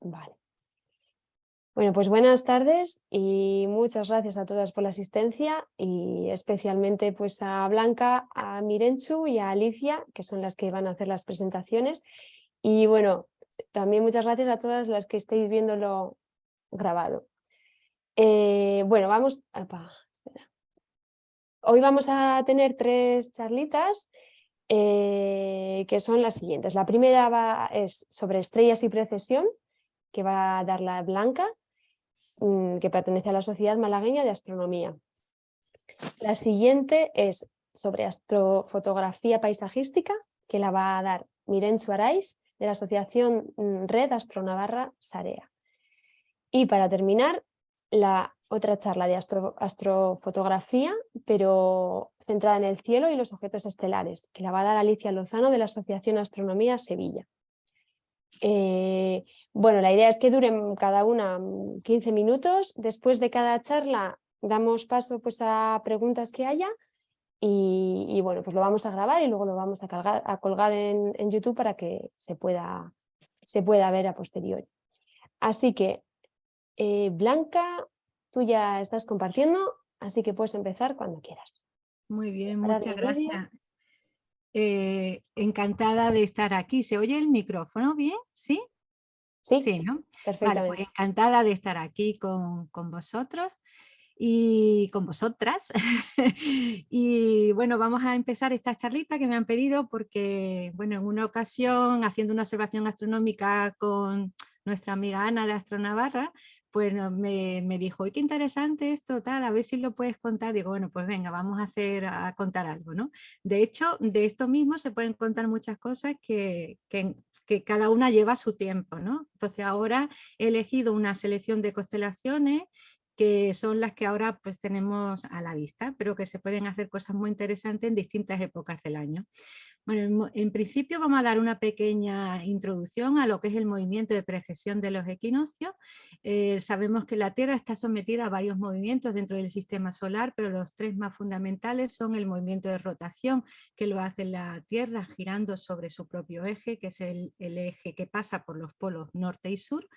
Vale. Bueno, pues buenas tardes y muchas gracias a todas por la asistencia y especialmente pues a Blanca, a Mirenchu y a Alicia, que son las que van a hacer las presentaciones. Y bueno, también muchas gracias a todas las que estéis viéndolo grabado. Bueno, espera. Hoy vamos a tener 3 charlitas que son las siguientes. La primera es sobre estrellas y precesión, que va a dar la Blanca, que pertenece a la Sociedad Malagueña de Astronomía. La siguiente es sobre astrofotografía paisajística, que la va a dar Mirenchu Araiz, de la Asociación Red Astronavarra Sarea. Y para terminar, la otra charla de astrofotografía, pero centrada en el cielo y los objetos estelares, que la va a dar Alicia Lozano, de la Asociación Astronomía Sevilla. Bueno, la idea es que duren cada una 15 minutos. Después de cada charla damos paso pues, a preguntas que haya y bueno, pues lo vamos a grabar y luego lo vamos a colgar en YouTube para que se pueda ver a posteriori. Así que, Blanca, tú ya estás compartiendo, así que puedes empezar cuando quieras. Muy bien, muchas gracias. Encantada de estar aquí. ¿Se oye el micrófono bien? ¿Sí? Sí, ¿no? Perfectamente. Vale, pues encantada de estar aquí con vosotros y con vosotras. Y bueno, vamos a empezar esta charlita que me han pedido porque, bueno, en una ocasión, haciendo una observación astronómica con nuestra amiga Ana de Astronavarra, pues me dijo, qué interesante esto, tal, a ver si lo puedes contar. Digo, bueno, pues venga, vamos a contar algo, ¿no? De hecho, de esto mismo se pueden contar muchas cosas que cada una lleva su tiempo, ¿no? Entonces ahora he elegido una selección de constelaciones que son las que ahora pues tenemos a la vista, pero que se pueden hacer cosas muy interesantes en distintas épocas del año. Bueno, en principio vamos a dar una pequeña introducción a lo que es el movimiento de precesión de los equinoccios. Sabemos que la Tierra está sometida a varios movimientos dentro del sistema solar, pero los 3 más fundamentales son el movimiento de rotación, que lo hace la Tierra girando sobre su propio eje, que es el eje que pasa por los polos norte y sur,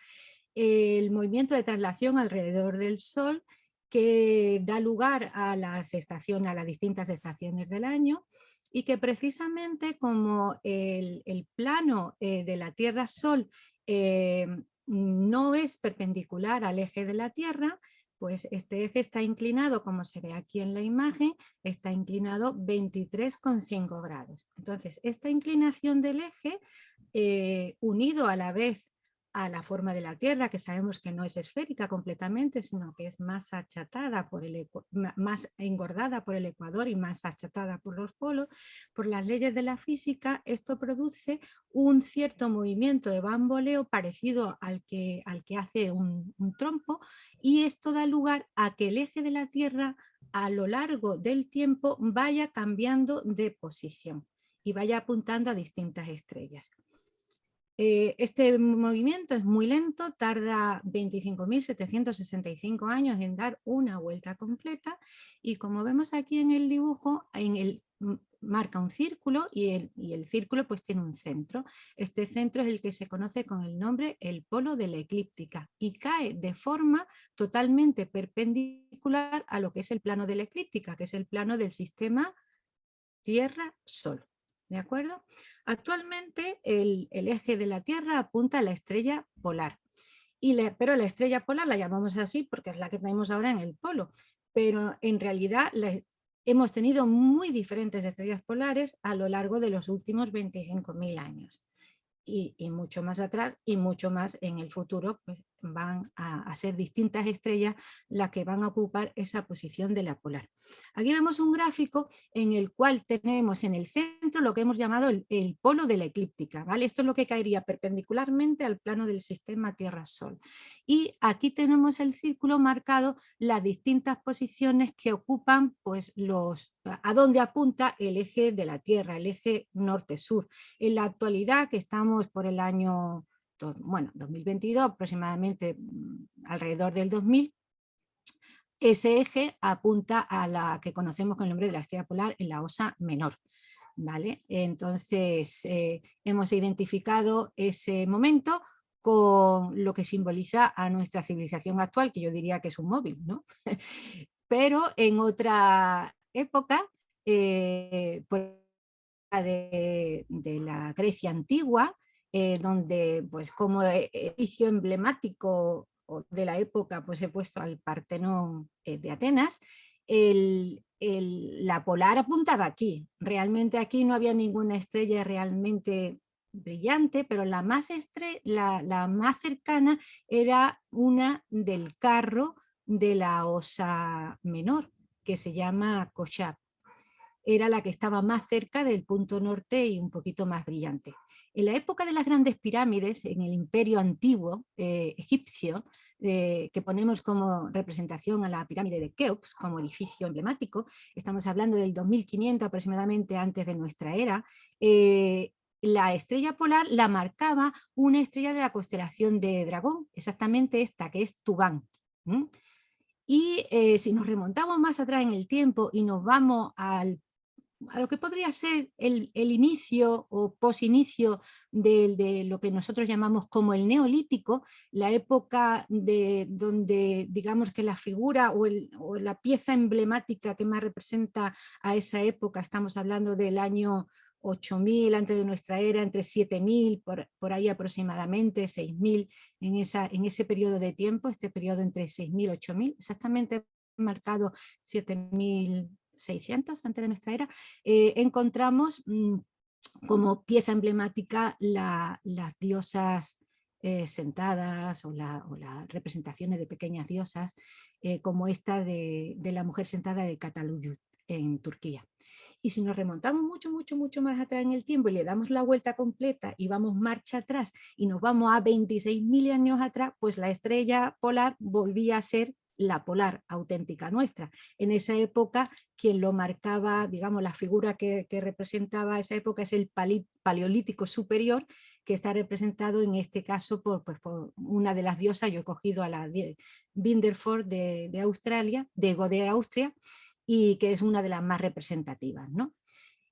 el movimiento de traslación alrededor del Sol, que da lugar a las distintas estaciones del año, y que precisamente como el plano de la Tierra-Sol no es perpendicular al eje de la Tierra, pues este eje está inclinado, como se ve aquí en la imagen, está inclinado 23,5 grados. Entonces, esta inclinación del eje, unido a la vez a la forma de la Tierra, que sabemos que no es esférica completamente, sino que es más achatada, más engordada por el ecuador y más achatada por los polos, por las leyes de la física, esto produce un cierto movimiento de bamboleo parecido al que hace un trompo, y esto da lugar a que el eje de la Tierra a lo largo del tiempo vaya cambiando de posición y vaya apuntando a distintas estrellas. Este movimiento es muy lento, tarda 25.765 años en dar una vuelta completa, y como vemos aquí en el dibujo, marca un círculo y el círculo pues tiene un centro. Este centro es el que se conoce con el nombre el polo de la eclíptica y cae de forma totalmente perpendicular a lo que es el plano de la eclíptica, que es el plano del sistema Tierra-Sol. ¿De acuerdo? Actualmente el eje de la Tierra apunta a la estrella polar, pero la estrella polar la llamamos así porque es la que tenemos ahora en el polo, pero en realidad hemos tenido muy diferentes estrellas polares a lo largo de los últimos 25.000 años. Y mucho más atrás y mucho más en el futuro, pues van a ser distintas estrellas las que van a ocupar esa posición de la polar. Aquí vemos un gráfico en el cual tenemos en el centro lo que hemos llamado el polo de la eclíptica, ¿vale? Esto es lo que caería perpendicularmente al plano del sistema Tierra-Sol. Y aquí tenemos el círculo marcado las distintas posiciones que ocupan pues a dónde apunta el eje de la Tierra, el eje norte-sur. En la actualidad, que estamos por el año 2022, aproximadamente alrededor del 2000, ese eje apunta a la que conocemos con el nombre de la estrella polar en la Osa Menor. ¿vale? Entonces hemos identificado ese momento con lo que simboliza a nuestra civilización actual, que yo diría que es un móvil, ¿no? Pero en otra época, por de la Grecia antigua, donde pues como edificio emblemático de la época pues he puesto al Partenón de Atenas, la polar apuntaba aquí. Realmente aquí no había ninguna estrella realmente brillante, pero la más cercana era una del carro de la Osa Menor, que se llama Kochab. Era la que estaba más cerca del punto norte y un poquito más brillante. En la época de las grandes pirámides, en el imperio antiguo egipcio, que ponemos como representación a la pirámide de Keops como edificio emblemático, estamos hablando del 2500 aproximadamente antes de nuestra era, la estrella polar la marcaba una estrella de la constelación de Dragón, exactamente esta, que es Tubán. Y si nos remontamos más atrás en el tiempo y nos vamos a lo que podría ser el inicio o posinicio de lo que nosotros llamamos como el neolítico, la época donde digamos que la figura o la pieza emblemática que más representa a esa época, estamos hablando del año 8000 antes de nuestra era, entre 7000, por ahí aproximadamente, 6000, en ese periodo de tiempo, este periodo entre 6000 y 8000, exactamente marcado 7600 antes de nuestra era, encontramos como pieza emblemática las diosas sentadas o las representaciones de pequeñas diosas, como esta de la mujer sentada de Cataluyut en Turquía. Y si nos remontamos mucho más atrás en el tiempo y le damos la vuelta completa y vamos marcha atrás y nos vamos a 26.000 años atrás, pues la estrella polar volvía a ser la polar auténtica nuestra. En esa época, quien lo marcaba, digamos, la figura que representaba esa época es el paleolítico superior, que está representado en este caso por una de las diosas. Yo he cogido a la Binderford de Australia, de Austria, y que es una de las más representativas, ¿no?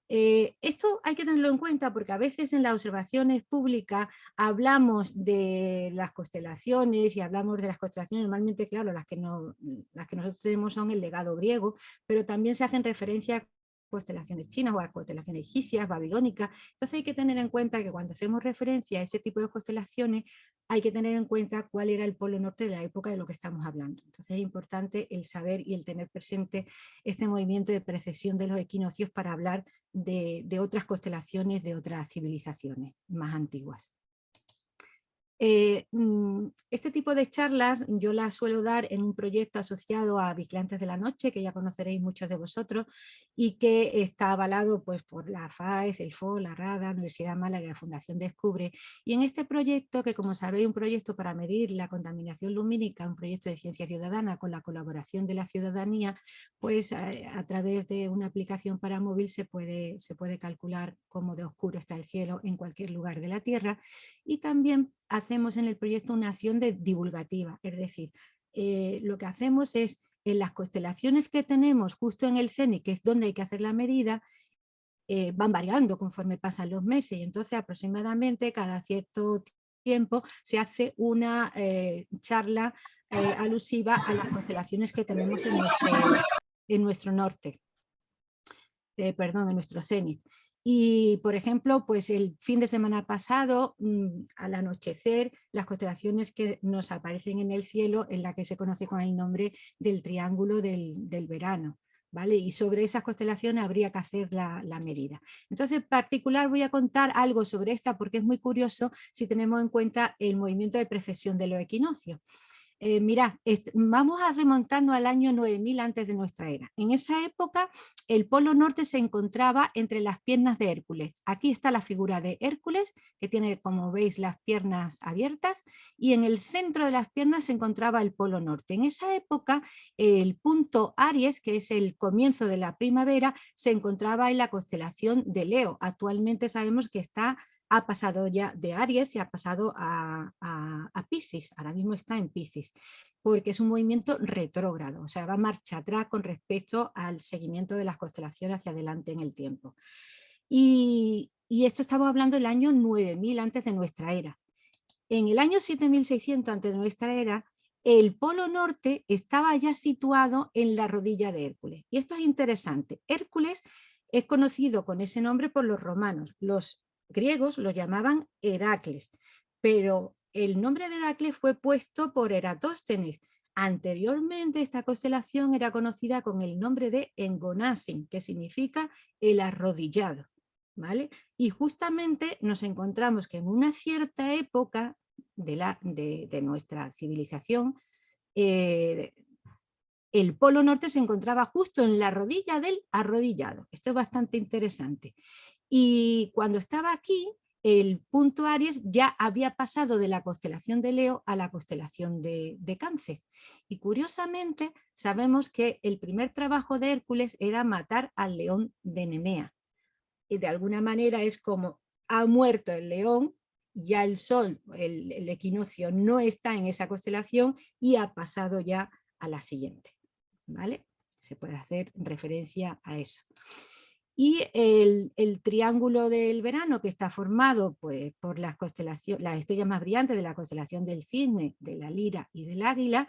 Esto hay que tenerlo en cuenta porque a veces en las observaciones públicas hablamos de las constelaciones y hablamos de las constelaciones, normalmente, claro, las que nosotros tenemos son el legado griego, pero también se hacen referencia a constelaciones chinas o a constelaciones egipcias, babilónicas. Entonces hay que tener en cuenta que cuando hacemos referencia a ese tipo de constelaciones hay que tener en cuenta cuál era el polo norte de la época de lo que estamos hablando. Entonces es importante el saber y el tener presente este movimiento de precesión de los equinoccios para hablar de otras constelaciones, de otras civilizaciones más antiguas. Este tipo de charlas yo las suelo dar en un proyecto asociado a Vigilantes de la Noche, que ya conoceréis muchos de vosotros, y que está avalado pues, por la FAES, el FO, la RADA, Universidad de Málaga y la Fundación Descubre. Y en este proyecto, que como sabéis, un proyecto para medir la contaminación lumínica, un proyecto de ciencia ciudadana con la colaboración de la ciudadanía, pues a través de una aplicación para móvil se puede calcular cómo de oscuro está el cielo en cualquier lugar de la Tierra, y también hacemos en el proyecto una acción divulgativa, es decir, lo que hacemos es en las constelaciones que tenemos justo en el CENI, que es donde hay que hacer la medida, van variando conforme pasan los meses y entonces aproximadamente cada cierto tiempo se hace una charla alusiva a las constelaciones que tenemos en nuestro norte. Perdón, en nuestro cenit. Y, por ejemplo, pues el fin de semana pasado, al anochecer, las constelaciones que nos aparecen en el cielo, en la que se conoce con el nombre del triángulo del verano, ¿vale? Y sobre esas constelaciones habría que hacer la medida. Entonces, en particular voy a contar algo sobre esta porque es muy curioso si tenemos en cuenta el movimiento de precesión de los equinoccios. Mirad, vamos a remontarnos al año 9000 antes de nuestra era. En esa época el polo norte se encontraba entre las piernas de Hércules. Aquí está la figura de Hércules, que tiene, como veis, las piernas abiertas, y en el centro de las piernas se encontraba el polo norte. En esa época el punto Aries, que es el comienzo de la primavera, se encontraba en la constelación de Leo. Actualmente sabemos que ha pasado ya de Aries y ha pasado a Piscis, ahora mismo está en Piscis, porque es un movimiento retrógrado, o sea, va marcha atrás con respecto al seguimiento de las constelaciones hacia adelante en el tiempo. Y esto estamos hablando del año 9000 antes de nuestra era. En el año 7600 antes de nuestra era, el Polo Norte estaba ya situado en la rodilla de Hércules. Y esto es interesante. Hércules es conocido con ese nombre por los romanos. Los griegos lo llamaban Heracles, pero el nombre de Heracles fue puesto por Eratóstenes. Anteriormente esta constelación era conocida con el nombre de Engonasin, que significa el arrodillado, ¿vale? Y justamente nos encontramos que en una cierta época de nuestra civilización, el Polo Norte se encontraba justo en la rodilla del arrodillado. Esto es bastante interesante. Y cuando estaba aquí, el punto Aries ya había pasado de la constelación de Leo a la constelación de Cáncer. Y curiosamente sabemos que el primer trabajo de Hércules era matar al león de Nemea. Y de alguna manera es como ha muerto el león, ya el sol, el equinoccio no está en esa constelación y ha pasado ya a la siguiente, ¿vale? Se puede hacer referencia a eso. Y el triángulo del verano, que está formado pues, por las estrellas más brillantes de la constelación del Cisne, de la Lira y del Águila,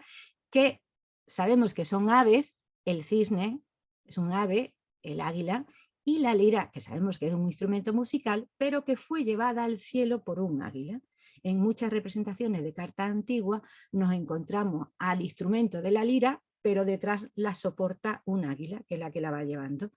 que sabemos que son aves. El cisne es un ave, el águila, y la lira, que sabemos que es un instrumento musical, pero que fue llevada al cielo por un águila. En muchas representaciones de carta antigua nos encontramos al instrumento de la lira, pero detrás la soporta un águila, que es la que la va llevando.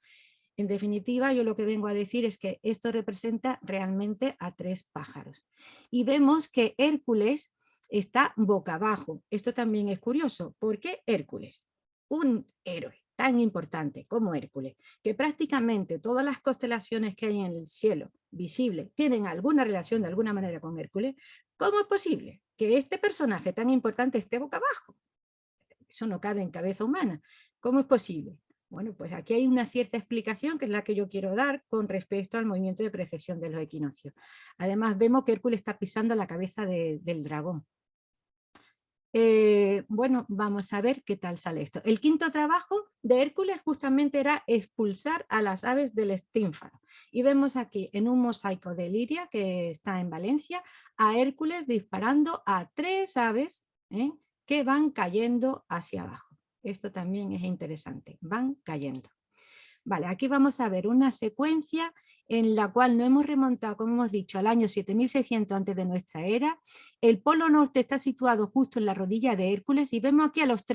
En definitiva, yo lo que vengo a decir es que esto representa realmente a 3 pájaros. Y vemos que Hércules está boca abajo. Esto también es curioso. ¿Por qué Hércules? Un héroe tan importante como Hércules, que prácticamente todas las constelaciones que hay en el cielo visible tienen alguna relación de alguna manera con Hércules. ¿Cómo es posible que este personaje tan importante esté boca abajo? Eso no cabe en cabeza humana. ¿Cómo es posible? Bueno, pues aquí hay una cierta explicación que es la que yo quiero dar con respecto al movimiento de precesión de los equinoccios. Además vemos que Hércules está pisando la cabeza del dragón. Bueno, vamos a ver qué tal sale esto. El quinto trabajo de Hércules justamente era expulsar a las aves del estínfaro. Y vemos aquí en un mosaico de Liria, que está en Valencia, a Hércules disparando a 3 aves que van cayendo hacia abajo. Esto también es interesante, van cayendo. Vale, aquí vamos a ver una secuencia en la cual nos hemos remontado, como hemos dicho, al año 7600 antes de nuestra era. El Polo Norte está situado justo en la rodilla de Hércules y vemos aquí a las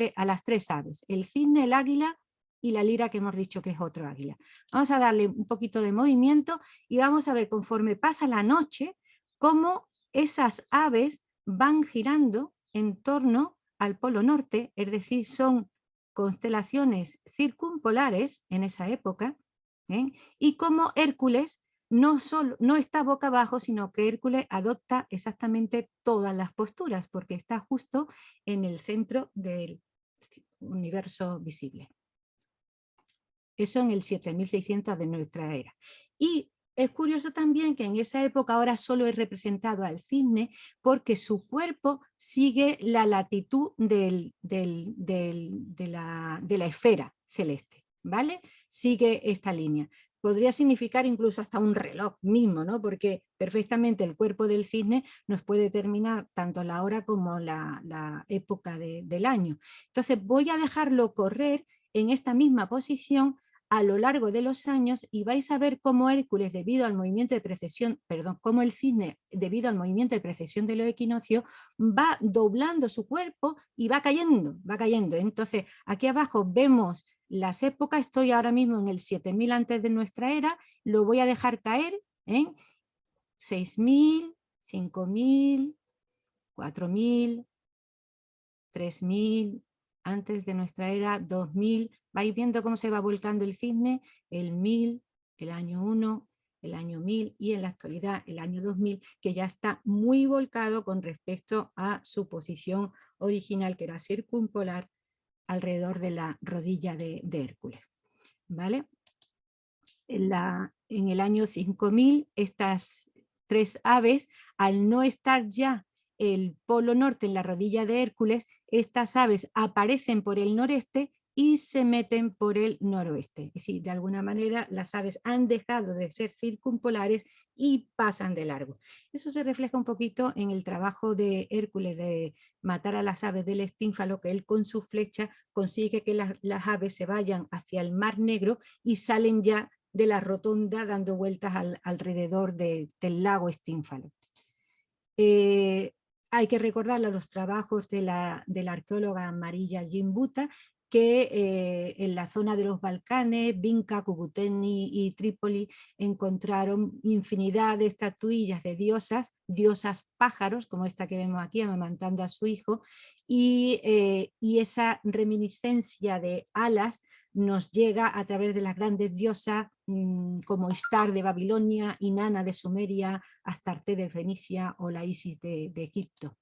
3 aves, el cisne, el águila y la lira, que hemos dicho que es otro águila. Vamos a darle un poquito de movimiento y vamos a ver conforme pasa la noche cómo esas aves van girando en torno al Polo Norte, es decir, son constelaciones circumpolares en esa época, y como Hércules no está boca abajo, sino que Hércules adopta exactamente todas las posturas, porque está justo en el centro del universo visible. Eso en el 7600 de nuestra era. Y es curioso también que en esa época ahora solo es representado al cisne porque su cuerpo sigue la latitud de la esfera celeste, ¿vale? Sigue esta línea. Podría significar incluso hasta un reloj mismo, ¿no? Porque perfectamente el cuerpo del cisne nos puede determinar tanto la hora como la época del año. Entonces voy a dejarlo correr en esta misma posición a lo largo de los años y vais a ver cómo Hércules, debido al movimiento de precesión, perdón, cómo el cisne, debido al movimiento de precesión de los equinoccios, va doblando su cuerpo y va cayendo, va cayendo. Entonces, aquí abajo vemos las épocas, estoy ahora mismo en el 7000 antes de nuestra era, lo voy a dejar caer en 6000, 5000, 4000, 3000, antes de nuestra era, 2000, vais viendo cómo se va volcando el cisne, el 1000, el año 1, el año 1000 y en la actualidad el año 2000, que ya está muy volcado con respecto a su posición original, que era circumpolar alrededor de la rodilla de Hércules. ¿Vale? En el año 5000, estas 3 aves, al no estar ya el polo norte en la rodilla de Hércules, estas aves aparecen por el noreste y se meten por el noroeste. Es decir, de alguna manera las aves han dejado de ser circumpolares y pasan de largo. Eso se refleja un poquito en el trabajo de Hércules de matar a las aves del estínfalo, que él con su flecha consigue que las aves se vayan hacia el Mar Negro y salen ya de la rotonda dando vueltas alrededor del lago Estínfalo. Hay que recordar los trabajos de la arqueóloga Marija Gimbuta, que en la zona de los Balcanes, Vinca, Cubuteni y Trípoli, encontraron infinidad de estatuillas de diosas pájaros, como esta que vemos aquí, amamantando a su hijo, y esa reminiscencia de alas nos llega a través de las grandes diosas como Ishtar de Babilonia, Inanna de Sumeria, Astarte de Fenicia o la Isis de Egipto.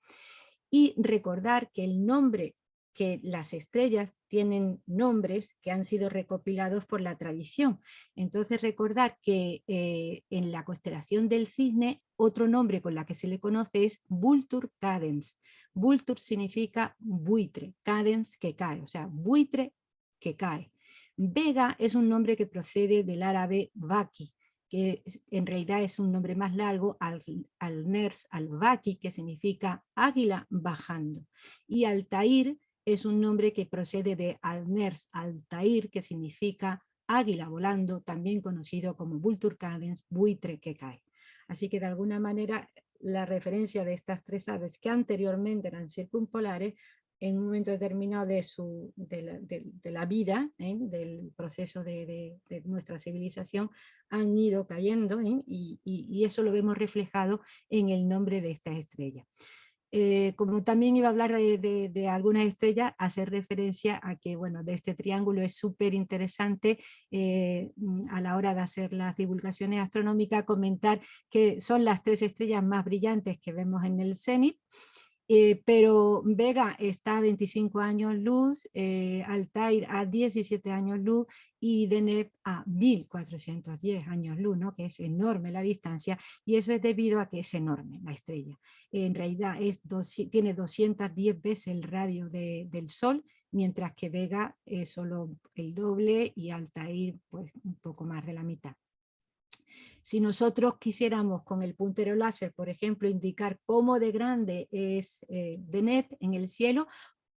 Y recordar que el nombre, que las estrellas tienen nombres que han sido recopilados por la tradición. Entonces recordar que en la constelación del Cisne, otro nombre con la que se le conoce es Vultur Cadens. Vultur significa buitre, cadens que cae, o sea, buitre que cae. Vega es un nombre que procede del árabe Vaki, que en realidad es un nombre más largo, al-Ners al-Vaki, que significa águila bajando. Y Altair es un nombre que procede de al-Ners al-Tair, que significa águila volando, también conocido como Vultur Cadens, buitre que cae. Así que de alguna manera la referencia de estas tres aves que anteriormente eran circumpolares, en un momento determinado de la vida, del proceso de nuestra civilización, han ido cayendo, y eso lo vemos reflejado en el nombre de estas estrellas. Como también iba a hablar de algunas estrellas, hacer referencia a que, bueno, de este triángulo es súper interesante a la hora de hacer las divulgaciones astronómicas, comentar que son las tres estrellas más brillantes que vemos en el cenit. Pero Vega está a 25 años luz, Altair a 17 años luz y Deneb a 1410 años luz, ¿no? Que es enorme la distancia, y eso es debido a que es enorme la estrella. En realidad tiene 210 veces el radio del Sol, mientras que Vega es solo el doble y Altair pues un poco más de la mitad. Si nosotros quisiéramos con el puntero láser, por ejemplo, indicar cómo de grande es Deneb en el cielo,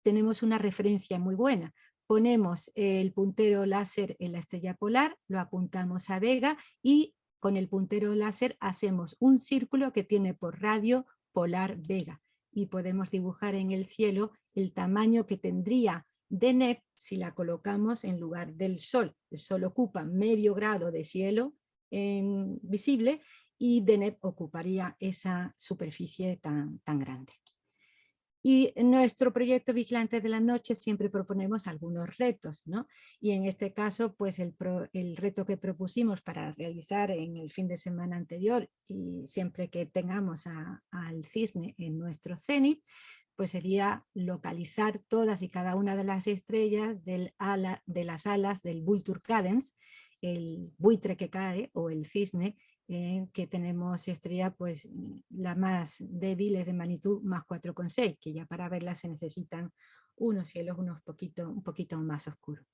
tenemos una referencia muy buena. Ponemos el puntero láser en la estrella polar, lo apuntamos a Vega y con el puntero láser hacemos un círculo que tiene por radio polar Vega, y podemos dibujar en el cielo el tamaño que tendría Deneb si la colocamos en lugar del Sol. El Sol ocupa medio grado de cielo visible, y Deneb ocuparía esa superficie tan grande. Y en nuestro proyecto Vigilantes de la Noche siempre proponemos algunos retos, ¿no? Y en este caso, pues el reto que propusimos para realizar en el fin de semana anterior, y siempre que tengamos al cisne en nuestro cenit, pues sería localizar todas y cada una de las estrellas de las alas del Vultur Cadens, el buitre que cae o el cisne, que tenemos estrella, pues la más débil es de magnitud más 4,6, que ya para verla se necesitan unos cielos un poquito más oscuros.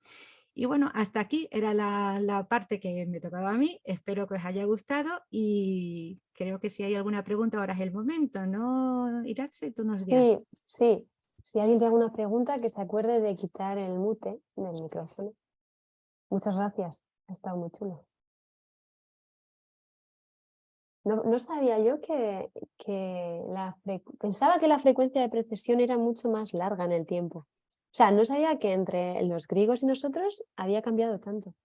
Y bueno, hasta aquí era la parte que me tocaba a mí. Espero que os haya gustado y creo que si hay alguna pregunta ahora es el momento, ¿no, Iratxe? Tú nos dirás. Sí, sí. Si alguien tiene alguna pregunta, que se acuerde de quitar el mute del micrófono. Muchas gracias. Ha estado muy chulo. No sabía yo que pensaba que la frecuencia de precesión era mucho más larga en el tiempo. O sea, no sabía que entre los griegos y nosotros había cambiado tanto.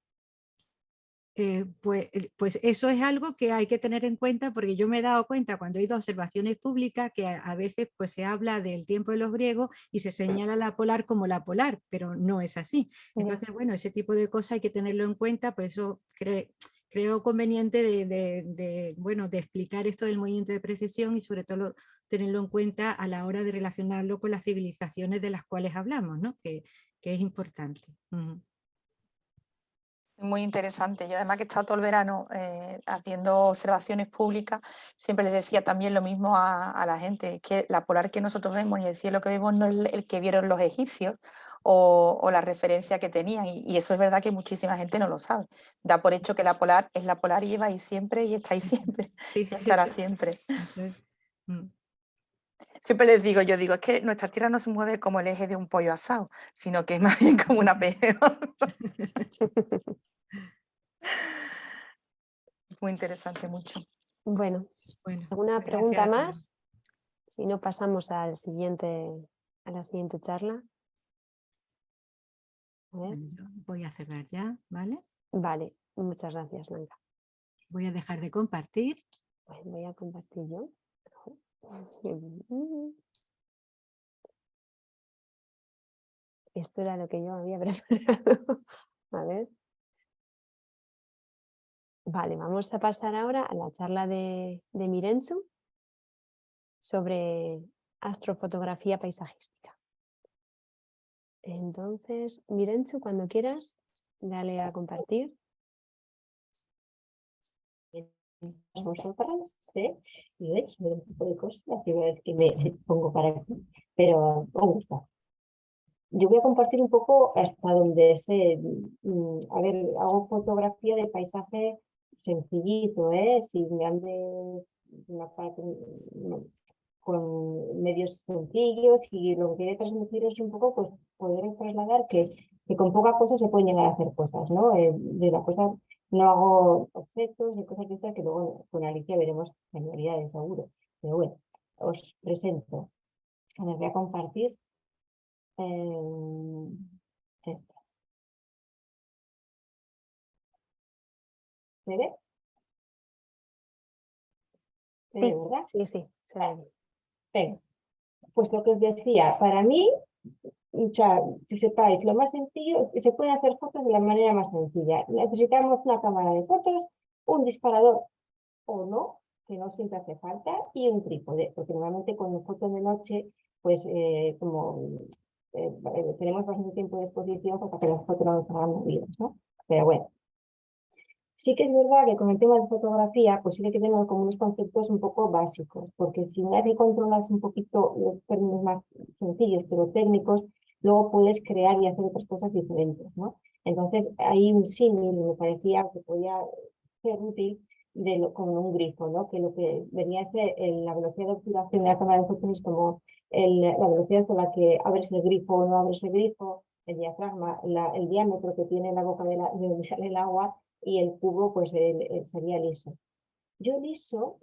Pues eso es algo que hay que tener en cuenta, porque yo me he dado cuenta cuando he ido a observaciones públicas que a veces pues, se habla del tiempo de los griegos y se señala la polar como la polar, pero no es así. Entonces, bueno, ese tipo de cosas hay que tenerlo en cuenta, por eso creo conveniente de explicar esto del movimiento de precesión y sobre todo tenerlo en cuenta a la hora de relacionarlo con las civilizaciones de las cuales hablamos, ¿no? que es importante. Muy interesante. Yo además que he estado todo el verano haciendo observaciones públicas, siempre les decía también lo mismo a la gente, que la polar que nosotros vemos y el cielo que vemos no es el que vieron los egipcios o la referencia que tenían. Y eso es verdad que muchísima gente no lo sabe. Da por hecho que la polar es la polar y lleva ahí siempre y está ahí siempre Sí, y estará eso, siempre. eso es. Mm. Siempre les digo, yo digo, es que nuestra Tierra no se mueve como el eje de un pollo asado, sino que es más bien como una pega. Muy interesante, mucho. Bueno, Bueno, ¿alguna pues gracias pregunta a todos. más? Si no, pasamos a la siguiente charla. A ver. Bueno, yo voy a cerrar ya, ¿vale? Vale, muchas gracias, Blanca. Voy a dejar de compartir. Pues voy a compartir yo. Esto era lo que yo había preparado. A ver. Vale, vamos a pasar ahora a la charla de Mirenchu sobre astrofotografía paisajística. Entonces, Mirenchu, cuando quieras, dale a compartir. Vosotras, ¿sí? Y veis, un tipo de cosas, la primera vez que me pongo para aquí, pero me gusta. Yo voy a compartir un poco hasta donde sé, a ver, hago fotografía de paisaje sencillito, sin grandes, una parte, con medios sencillos, y lo que quiere transmitir es un poco, pues, poder trasladar que con poca cosa se pueden llegar a hacer cosas, ¿no? De la cosa no hago objetos ni cosas de estas que luego con Alicia veremos genialidades seguro. Pero bueno, os presento. Les voy a compartir esto. ¿Se ve? ¿Se ve, Sí, verdad? sí, sí, se ve bien. Venga. Pues lo que os decía, para mí, o sea, si sepáis, lo más sencillo es que se pueden hacer fotos de la manera más sencilla. Necesitamos una cámara de fotos, un disparador o no, que no siempre hace falta, y un trípode, porque normalmente con fotos de noche, pues como tenemos bastante tiempo de exposición para que las fotos no nos hagan movidas, ¿no? Pero bueno, sí que es verdad que con el tema de fotografía, pues sí que tenemos como unos conceptos un poco básicos, porque si una vez que controlas un poquito los términos más sencillos, pero técnicos, luego puedes crear y hacer otras cosas diferentes, ¿no? Entonces, hay un símil, me parecía que podía ser útil con un grifo, ¿no? Que lo que venía a ser la velocidad de obturación de la cámara de fotos es como la velocidad con la que abres el grifo o no abres el grifo, el diafragma, el diámetro que tiene la boca de donde sale el agua, y el cubo pues sería liso. Yo liso,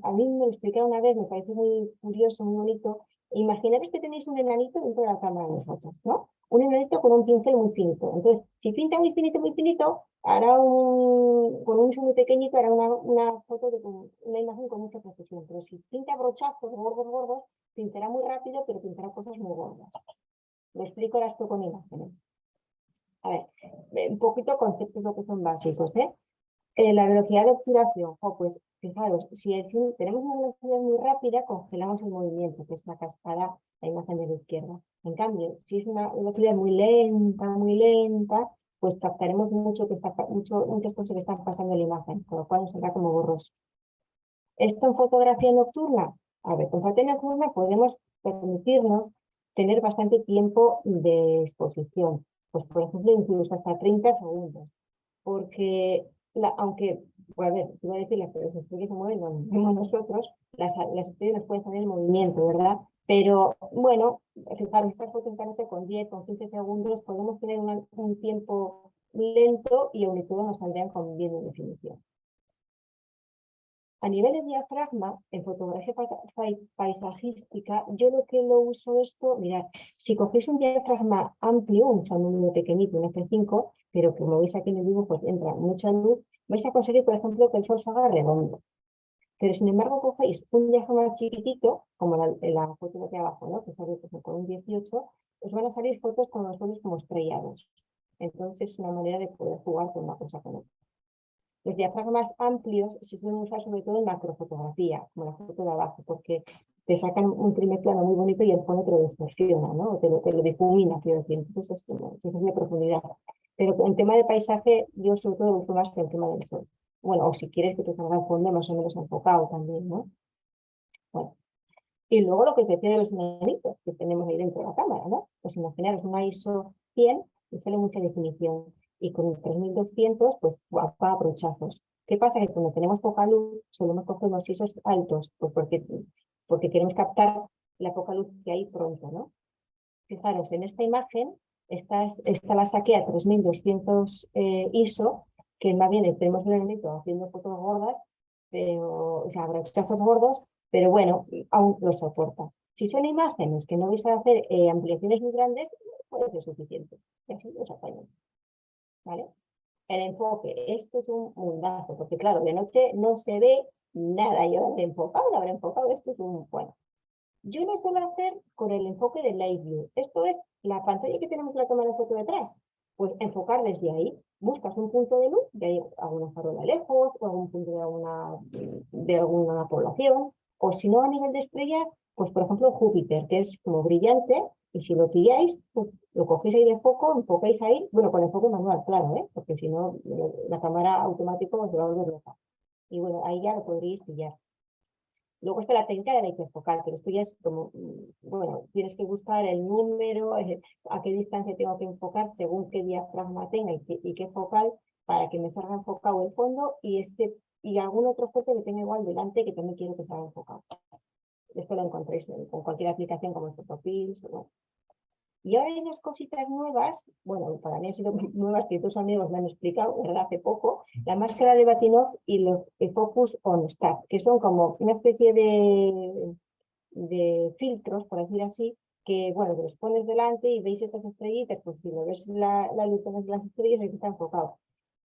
a mí me lo explicaron una vez, me parece muy curioso, muy bonito. Imaginaros que tenéis un enanito dentro de la cámara de fotos, ¿no? Un enanito con un pincel muy finito. Entonces, si pinta muy finito, con un ISO muy pequeñito, hará una foto de una imagen con mucha precisión. Pero si pinta brochazos gordos, pintará muy rápido, pero pintará cosas muy gordas. Lo explico ahora esto con imágenes. A ver, un poquito conceptos lo que son básicos, ¿eh? La velocidad de obturación, pues fijaros, si tenemos una velocidad muy rápida, congelamos el movimiento, que es la cascada, la imagen de la izquierda. En cambio, si es una velocidad muy lenta, pues captaremos muchas cosas que están pasando en la imagen, con lo cual nos saldrá como borroso. ¿Esto en fotografía nocturna? A ver, con fotografía nocturna podemos permitirnos tener bastante tiempo de exposición, pues por ejemplo incluso hasta 30 segundos, porque aunque, pues a ver, te voy a decir, las estrellas se mueven, no nos vemos nosotros, las estrellas nos pueden salir en movimiento, ¿verdad? Pero bueno, fijaros, estas fotos con 10, con 15 segundos, podemos tener un tiempo lento y aún y todo nos saldrían con bien de definición. A nivel de diafragma, en fotografía paisajística, yo lo que lo uso esto, mirad, si cogéis un diafragma amplio, un muy pequeñito, un F5, pero como veis aquí en el dibujo, pues entra mucha luz, vais a conseguir, por ejemplo, que el sol se haga redondo. Pero sin embargo, cogéis un diafragma chiquitito, como la foto de aquí abajo, ¿no? Que sale pues, con un 18, os van a salir fotos con los soles como estrellados. Entonces, es una manera de poder jugar con una cosa con otra. Los diafragmas amplios se pueden usar sobre todo en macrofotografía, como la foto de abajo, porque te sacan un primer plano muy bonito y el fondo te lo distorsiona, ¿no? Te lo difumina, quiero decir. Entonces es de profundidad. Pero en tema de paisaje, yo sobre todo uso más que el tema del sol. Bueno, o si quieres que te salga el fondo más o menos enfocado también, ¿no? Bueno. Y luego lo que te decía de los enanitos que tenemos ahí dentro de la cámara, ¿no? Pues imaginaros una ISO 100 y sale mucha definición. Y con el 3200, pues va a brochazos. ¿Qué pasa? Que cuando tenemos poca luz, solemos coger unos ISOs altos, pues porque queremos captar la poca luz que hay pronto, ¿no? Fijaros, en esta imagen, esta la saqué a 3200 ISO, que más bien tenemos el enanito haciendo fotos gordas, pero, o sea, brochazos gordos, pero bueno, aún lo soporta. Si son imágenes que no vais a hacer ampliaciones muy grandes, puede ser suficiente. Y así os apañan, ¿vale? El enfoque, esto es un mundazo, porque claro, de noche no se ve nada. Yo lo habré enfocado, esto es un, bueno. Yo lo suelo hacer con el enfoque de Live View. Esto es la pantalla que tenemos la toma de foto detrás. Pues enfocar desde ahí. Buscas un punto de luz, de ahí alguna farola lejos, o algún punto de alguna población, o si no a nivel de estrellas, pues por ejemplo Júpiter, que es como brillante, y si lo pilláis, pues lo cogéis ahí de foco, enfocáis ahí, bueno, con enfoque manual, claro, porque si no, la cámara automática os va a volver loca. Y bueno, ahí ya lo podríais pillar. Luego está la técnica de la hiperfocal, pero esto ya es como, bueno, tienes que buscar el número, a qué distancia tengo que enfocar según qué diafragma tenga y qué focal para que me salga enfocado el fondo y algún otro foco que tenga igual delante que también quiero que salga enfocado. Esto lo encontréis con cualquier aplicación como Photopills. Bueno. Y ahora hay unas cositas nuevas, bueno, para mí han sido nuevas que tus amigos me han explicado, ¿verdad? Hace poco, la máscara de Bahtinov y los Focus on Start, que son como una especie de filtros, por decir así, que, bueno, que los pones delante y veis estas estrellitas, pues si lo ves la luz de las estrellas, aquí está enfocado.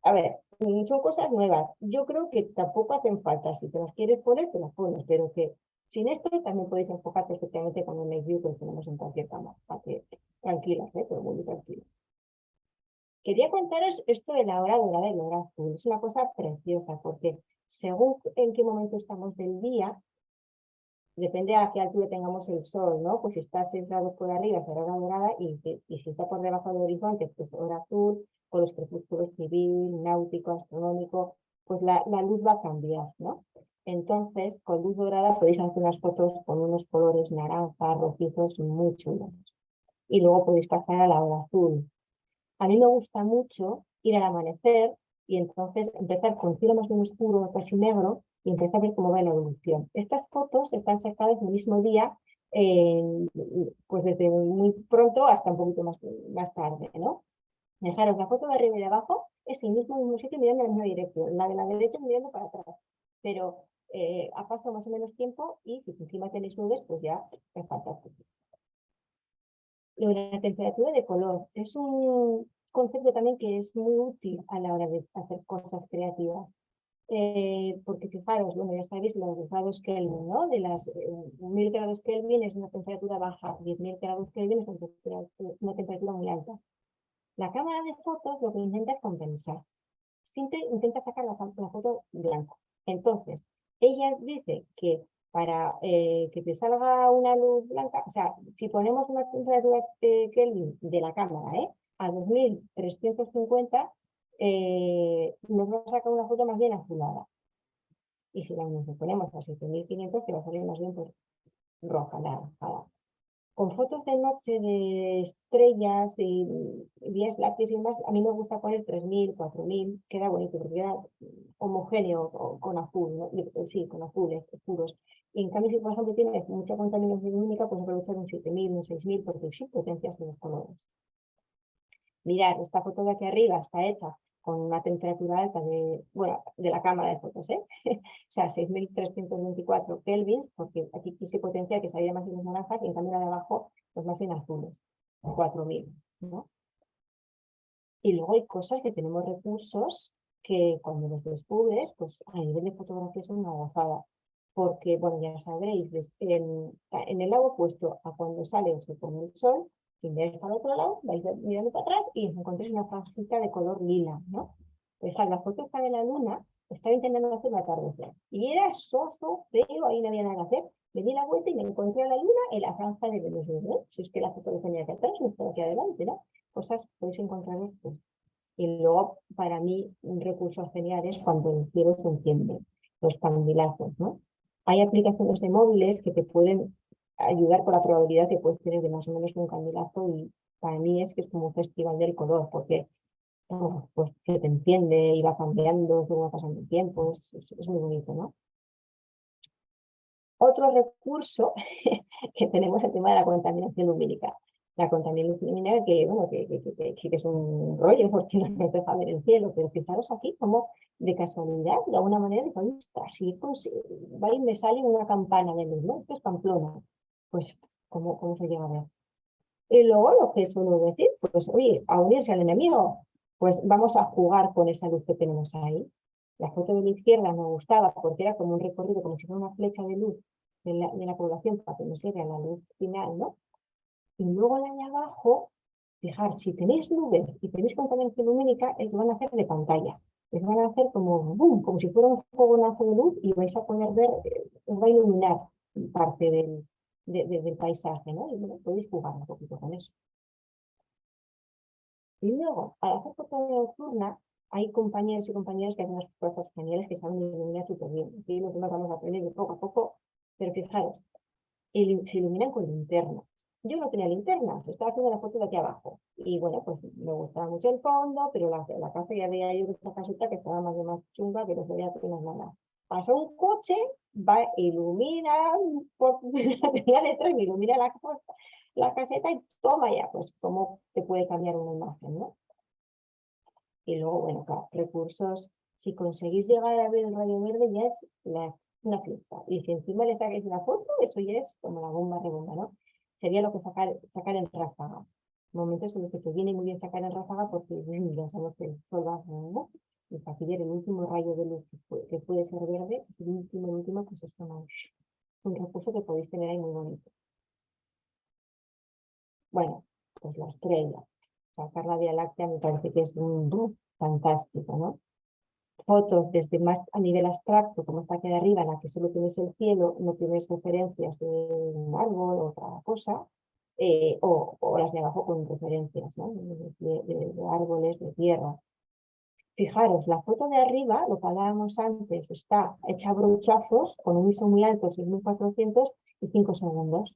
A ver, son cosas nuevas. Yo creo que tampoco hacen falta. Si te las quieres poner, te las pones, pero que sin esto también podéis enfocar perfectamente con el Night View que tenemos en cualquier cámara, para que tranquilas, pero muy tranquilas. Quería contaros esto de la hora dorada y la hora azul. Es una cosa preciosa porque según en qué momento estamos del día, depende a qué altura tengamos el sol, ¿no? Pues si está 6 grados por arriba será hora dorada y si está por debajo del horizonte, pues hora azul, con los crepúsculos civil, náutico, astronómico, pues la luz va a cambiar, ¿no? Entonces, con luz dorada podéis hacer unas fotos con unos colores naranja, rojizos muy chulos. Y luego podéis pasar a la hora azul. A mí me gusta mucho ir al amanecer y entonces empezar con cielo más bien oscuro, casi negro, y empezar a ver cómo va la evolución. Estas fotos están sacadas el mismo día, pues desde muy pronto hasta un poquito más tarde, ¿no? Dejaros la foto de arriba y de abajo, es el mismo sitio mirando en la misma dirección, la de la derecha mirando para atrás, pero ha pasado más o menos tiempo y si encima tenéis nubes, pues ya es fantástico. Lo de la temperatura de color es un concepto también que es muy útil a la hora de hacer cosas creativas. Porque fijaros, bueno, ya sabéis los grados Kelvin, ¿no? De las 1000 grados Kelvin es una temperatura baja, 10.000 grados Kelvin es una temperatura muy alta. La cámara de fotos lo que intenta es compensar. Siempre intenta sacar la foto blanca. Entonces, ella dice que para que te salga una luz blanca, o sea, si ponemos una temperatura Kelvin de la cámara a 2350, nos va a sacar una foto más bien azulada. Y si nos ponemos a 7500, te va a salir más bien pues, roja, naranjada. Con fotos de noche de estrellas y días lácteos y demás, a mí me gusta poner 3000, 4000, queda bonito porque queda homogéneo con azul, ¿no? Sí, con azules oscuros. Y en cambio, si por ejemplo tienes mucha contaminación lumínica, puedes aprovechar un 7000, un 6000 porque sí potencias los colores. Mirad, esta foto de aquí arriba está hecha con una temperatura alta de la cámara de fotos, o sea, 6324 kelvins, porque aquí quise potenciar que saliera más bien naranjas y en cambio la de abajo, pues más bien azules, 4000, ¿no? Y luego hay cosas que tenemos recursos que cuando los descubres, pues a nivel de fotografía son una gozada. Porque, bueno, ya sabréis, en el lado opuesto a cuando sale o se pone el sol, si miráis para el otro lado, vais mirando para atrás y os encontréis una franjita de color lila, ¿no? Pues la foto esta de la luna, estaba intentando hacer un atardecer. Y era soso, feo, ahí no había nada que hacer. Me di la vuelta y me encontré a la luna en la franja de Venus, ¿no? Si es que la foto lo tenía que atrás, no estaba aquí adelante, ¿no? Cosas podéis encontrar después. Y luego, para mí, un recurso genial es cuando el cielo se enciende, los candilazos, ¿no? Hay aplicaciones de móviles que te pueden ayudar con la probabilidad que puedes tener de más o menos un candilazo, y para mí es que es como un festival del color, porque pues se te enciende y va cambiando según va pasando el tiempo, es muy bonito, ¿no? Otro recurso que tenemos es el tema de la contaminación lumínica. La contaminación lumínica que, bueno, que es un rollo porque no nos deja ver el cielo, pero fijaros aquí como de casualidad, de alguna manera, así va y me sale una campana de luz, ¿no? Esto es Pamplona. Pues, ¿cómo se llega a ver? Y luego lo que suelo decir, pues, oye, a unirse al enemigo, pues vamos a jugar con esa luz que tenemos ahí. La foto de la izquierda me gustaba porque era como un recorrido, como si fuera una flecha de luz de la población para que nos llegue a la luz final, ¿no? Y luego la de abajo, fijar, si tenéis nubes y tenéis contaminación lumínica, es que van a hacer de pantalla. Les van a hacer como, boom, como si fuera un fogonazo de luz y vais a poder ver, os va a iluminar parte del paisaje, ¿no? Y bueno, podéis jugar un poquito con eso. Y luego, al hacer fotografía nocturna, hay compañeros y compañeras que hacen unas cosas geniales que saben iluminar súper bien. Aquí nos vamos a aprender de poco a poco, pero fijaros, se iluminan con linternas. Yo no tenía linternas, estaba haciendo la foto de aquí abajo. Y bueno, pues me gustaba mucho el fondo, pero la casa ya veía yo esta casita que estaba más o más chunga, que no se veía apenas nada. Pasó un coche, va, ilumina por la letra y me ilumina la caseta y toma ya, pues cómo te puede cambiar una imagen, ¿no? Y luego, bueno, claro, recursos, si conseguís llegar a ver el rayo verde ya es una fiesta. Y si encima le sacáis una foto, eso ya es como la bomba rebomba, ¿no? Sería lo que sacar en ráfaga. Momentos en los que te viene muy bien sacar en ráfaga porque ya sabemos que el sol va, ¿no? Y para que el último rayo de luz que puede ser verde, es el último, pues es un recurso que podéis tener ahí muy bonito. Bueno, pues la estrella. Sacar la Vía Láctea me parece que es un fantástico, ¿no? Fotos desde más a nivel abstracto, como está aquí de arriba, en la que solo tienes el cielo, no tienes referencias de un árbol o otra cosa, o las de abajo con referencias, ¿no? de árboles, de tierra. Fijaros, la foto de arriba, lo que hablábamos antes, está hecha a brochazos con un ISO muy alto, 6400 y 5 segundos.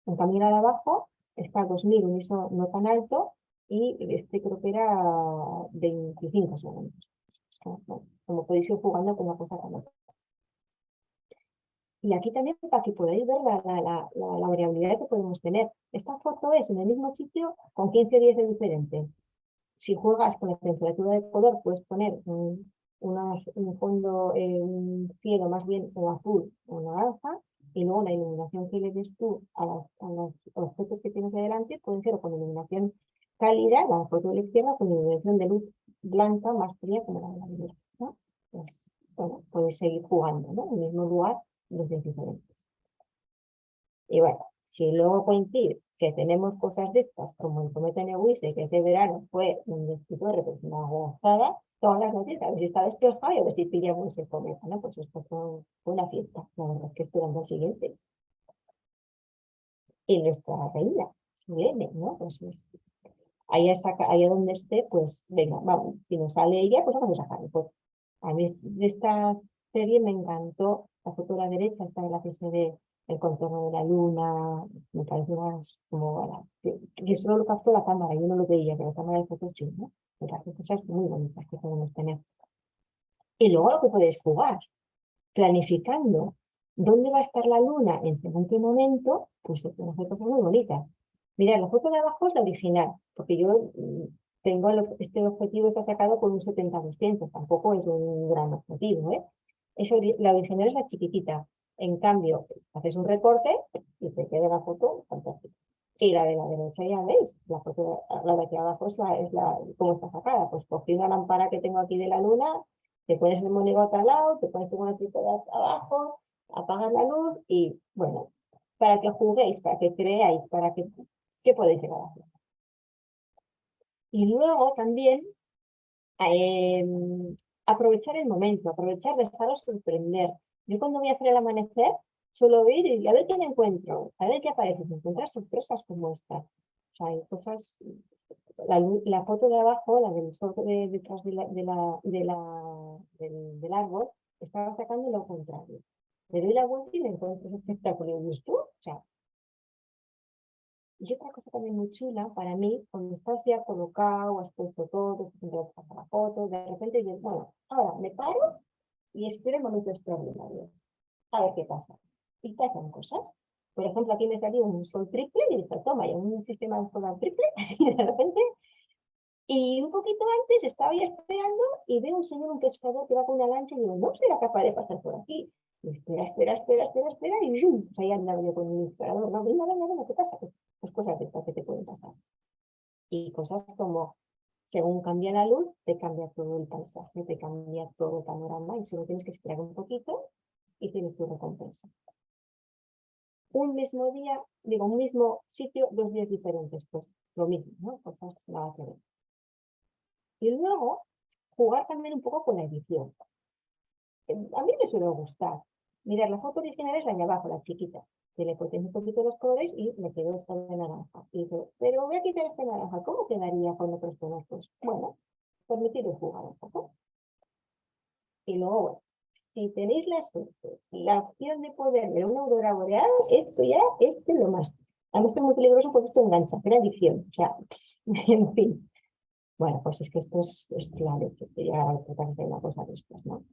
En cambio, la de abajo está a 2000, un ISO no tan alto, y este creo que era 25 segundos. Como podéis ir jugando con una cosa con otra. Y aquí también para que podáis ver la variabilidad que podemos tener. Esta foto es en el mismo sitio con 15 días de diferente. Si juegas con la temperatura de color, puedes poner un fondo, un cielo más bien o azul o naranja, y luego la iluminación que le des tú a los objetos que tienes delante pueden ser con iluminación cálida, la foto de la izquierda, con iluminación de luz blanca más fría como la de la derecha, ¿no? Pues, bueno, podéis seguir jugando, ¿no? En el mismo lugar, desde diferentes. Y bueno, si luego coincide que tenemos cosas de estas, como el cometa Neowise, que ese verano fue un destructor, pues una gozada, todas las noches, a ver si está despejado y a ver si pillamos el cometa, ¿no? Pues esto fue una fiesta, la verdad es que esperando el siguiente. Y nuestra reina, Selene, ¿no? Pues ahí donde esté, pues venga, vamos, si nos sale ella, pues vamos a sacarlo. Pues, a mí de esta serie me encantó la foto de la derecha, esta en la que se ve el contorno de la luna, me parece más como, bueno, que solo lo captó la cámara, yo no lo veía, pero la cámara de fotos sí, ¿no? Me parecen cosas muy bonitas que podemos tener. Y luego lo que podéis jugar, planificando dónde va a estar la luna en según qué momento, pues se pueden hacer cosas muy bonitas. Mira, la foto de abajo es la original, porque yo tengo este objetivo está sacado con un 70-200, tampoco es un gran objetivo, ¿eh? La original es la chiquitita. En cambio, haces un recorte y te queda la foto fantástica. Y la de la derecha ya veis, la de aquí abajo es cómo está sacada. Pues cogí una lámpara que tengo aquí de la luna, te pones el monigote al lado, te pones una tripoda abajo, apagas la luz y bueno, para que juguéis, para que creáis, ¿qué podéis llegar a hacer? Y luego también aprovechar el momento, dejaros sorprender. Yo cuando voy a hacer el amanecer, suelo ir y a ver qué me encuentro, a ver qué aparece, encontrar sorpresas como esta. O sea, hay cosas la foto de abajo, la del sol detrás del árbol, estaba sacando lo contrario. Le doy la vuelta y me encuentro ese espectáculo. ¿Y esto? O sea, y otra cosa también muy chula para mí, cuando estás ya colocado, has puesto todo, te pasar la foto, de repente dices, bueno, ahora me paro y espero el momento extraordinario. A ver qué pasa. Y pasan cosas. Por ejemplo, aquí me salió un sol triple y dije, toma, ya un sistema de solar triple, así de repente. Y un poquito antes estaba ya esperando y veo un señor, un pescador que va con una lancha y digo, no será capaz de pasar por aquí. Y espera, y ¡zum! Pues ahí andaba yo con mi disparador. No, venga, ¿qué pasa? Pues cosas de estas que te pueden pasar. Y cosas como, según cambia la luz, te cambia todo el paisaje, te cambia todo el panorama y solo tienes que esperar un poquito y tienes tu recompensa. Un mismo día, digo, un mismo sitio, 2 días diferentes, pues lo mismo, ¿no? Cosas nada que ver. Y luego, jugar también un poco con la edición. A mí me suele gustar. Mirar, la foto original es la de abajo, la chiquita, que le potencio un poquito los colores y me quedo esta de naranja. Y digo, pero voy a quitar este naranja, ¿cómo quedaría con otros tonos? Pues bueno, permitiros jugar un poco. Y luego, bueno, si tenéis la suerte, la opción de poder ver una aurora boreal, esto ya es lo más. Además es muy peligroso porque esto engancha, pero adicción, o sea, en fin. Bueno, pues es que esto es claro, que llegar a tratar de una cosa de estas, ¿no?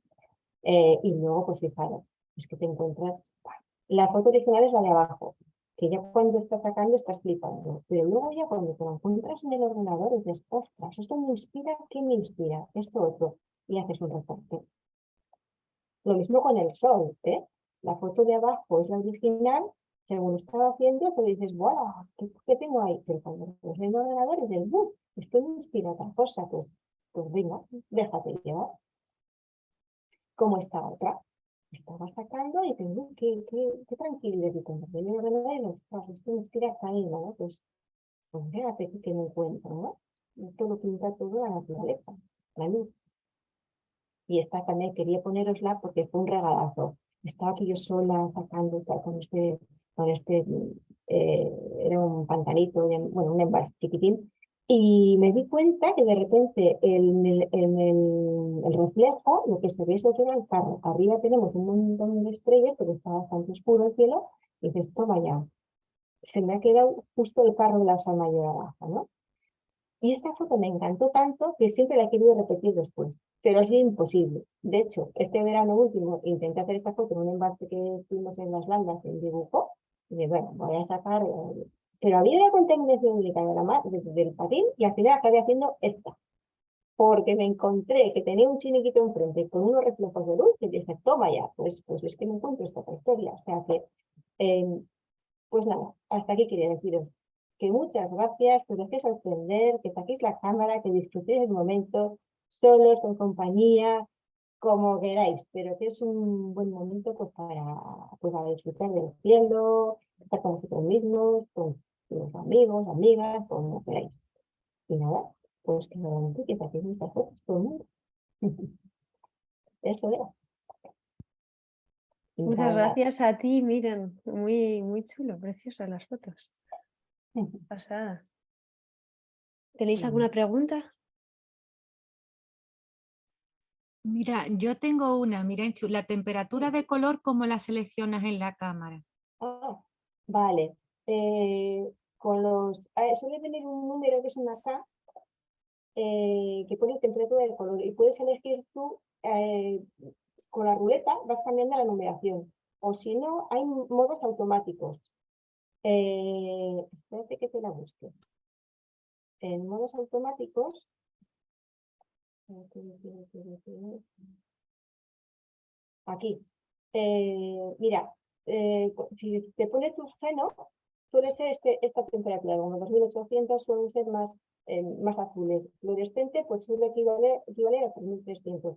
Y luego, pues fijaros, es que te encuentras, la foto original es la de abajo, que ya cuando estás sacando estás flipando, pero luego ya cuando te la encuentras en el ordenador dices, ostras, esto me inspira, ¿qué me inspira? Esto otro, y haces un reporte. Lo mismo con el sol, ¿eh? La foto de abajo es la original, según estaba haciendo, pues dices, ¡guau! ¿Qué tengo ahí? Pero cuando lo ves en el ordenador dices, ¡buf! Esto me inspira otra cosa, pues venga, déjate llevar. Como esta otra. Estaba sacando y tengo qué tranquilidad y cuando viene el ordenador y los esto me inspira hasta ahí, ¿no? Pues fíjate que me encuentro, ¿no? Esto lo pinta todo la naturaleza, la luz. Y esta también quería ponerosla porque fue un regalazo. Estaba aquí yo sola sacando con este era un pantanito, bueno, un envase chiquitín, y me di cuenta que de repente el reflejo, lo que se ve es lo que era el carro. Arriba tenemos un montón de estrellas, pero está bastante oscuro el cielo, y dices, toma ya, se me ha quedado justo el carro de la Sol Mayor abajo, ¿no? Y esta foto me encantó tanto que siempre la he querido repetir después, pero ha sido imposible. De hecho, este verano último intenté hacer esta foto en un envase que tuvimos en las Landas, en dibujo, y dije, bueno, voy a sacar, pero había una contaminación del patín y al final acabé haciendo esta, porque me encontré que tenía un chiniquito enfrente con unos reflejos de luz y dije, toma ya, pues es que me encuentro esta otra historia. O sea que, pues nada, hasta aquí quería deciros que muchas gracias, que os dejéis sorprender, que saquéis la cámara, que disfrutéis el momento, solos, con compañía, como queráis, pero que es un buen momento pues para disfrutar del cielo, estar con vosotros mismos, con los amigos, amigas, como queráis. Y nada, pues que saquéis muchas fotos todo el mundo. Eso era. Y Muchas nada, gracias a ti, Miren. Muy, muy chulo, preciosas las fotos. Pasada. ¿Tenéis alguna pregunta? Mira, yo tengo una, Mirenchu, la temperatura de color, ¿cómo la seleccionas en la cámara? Ah, vale. Suele tener un número que es una K que pone temperatura del color y puedes elegir tú con la ruleta, vas cambiando la numeración. O si no, hay modos automáticos. Espérate que te la busque. En modos automáticos, aquí. Mira, si te pones tu seno, suele ser esta temperatura, como 2800 suelen ser más azules. Fluorescente, pues suele equivaler a 3300.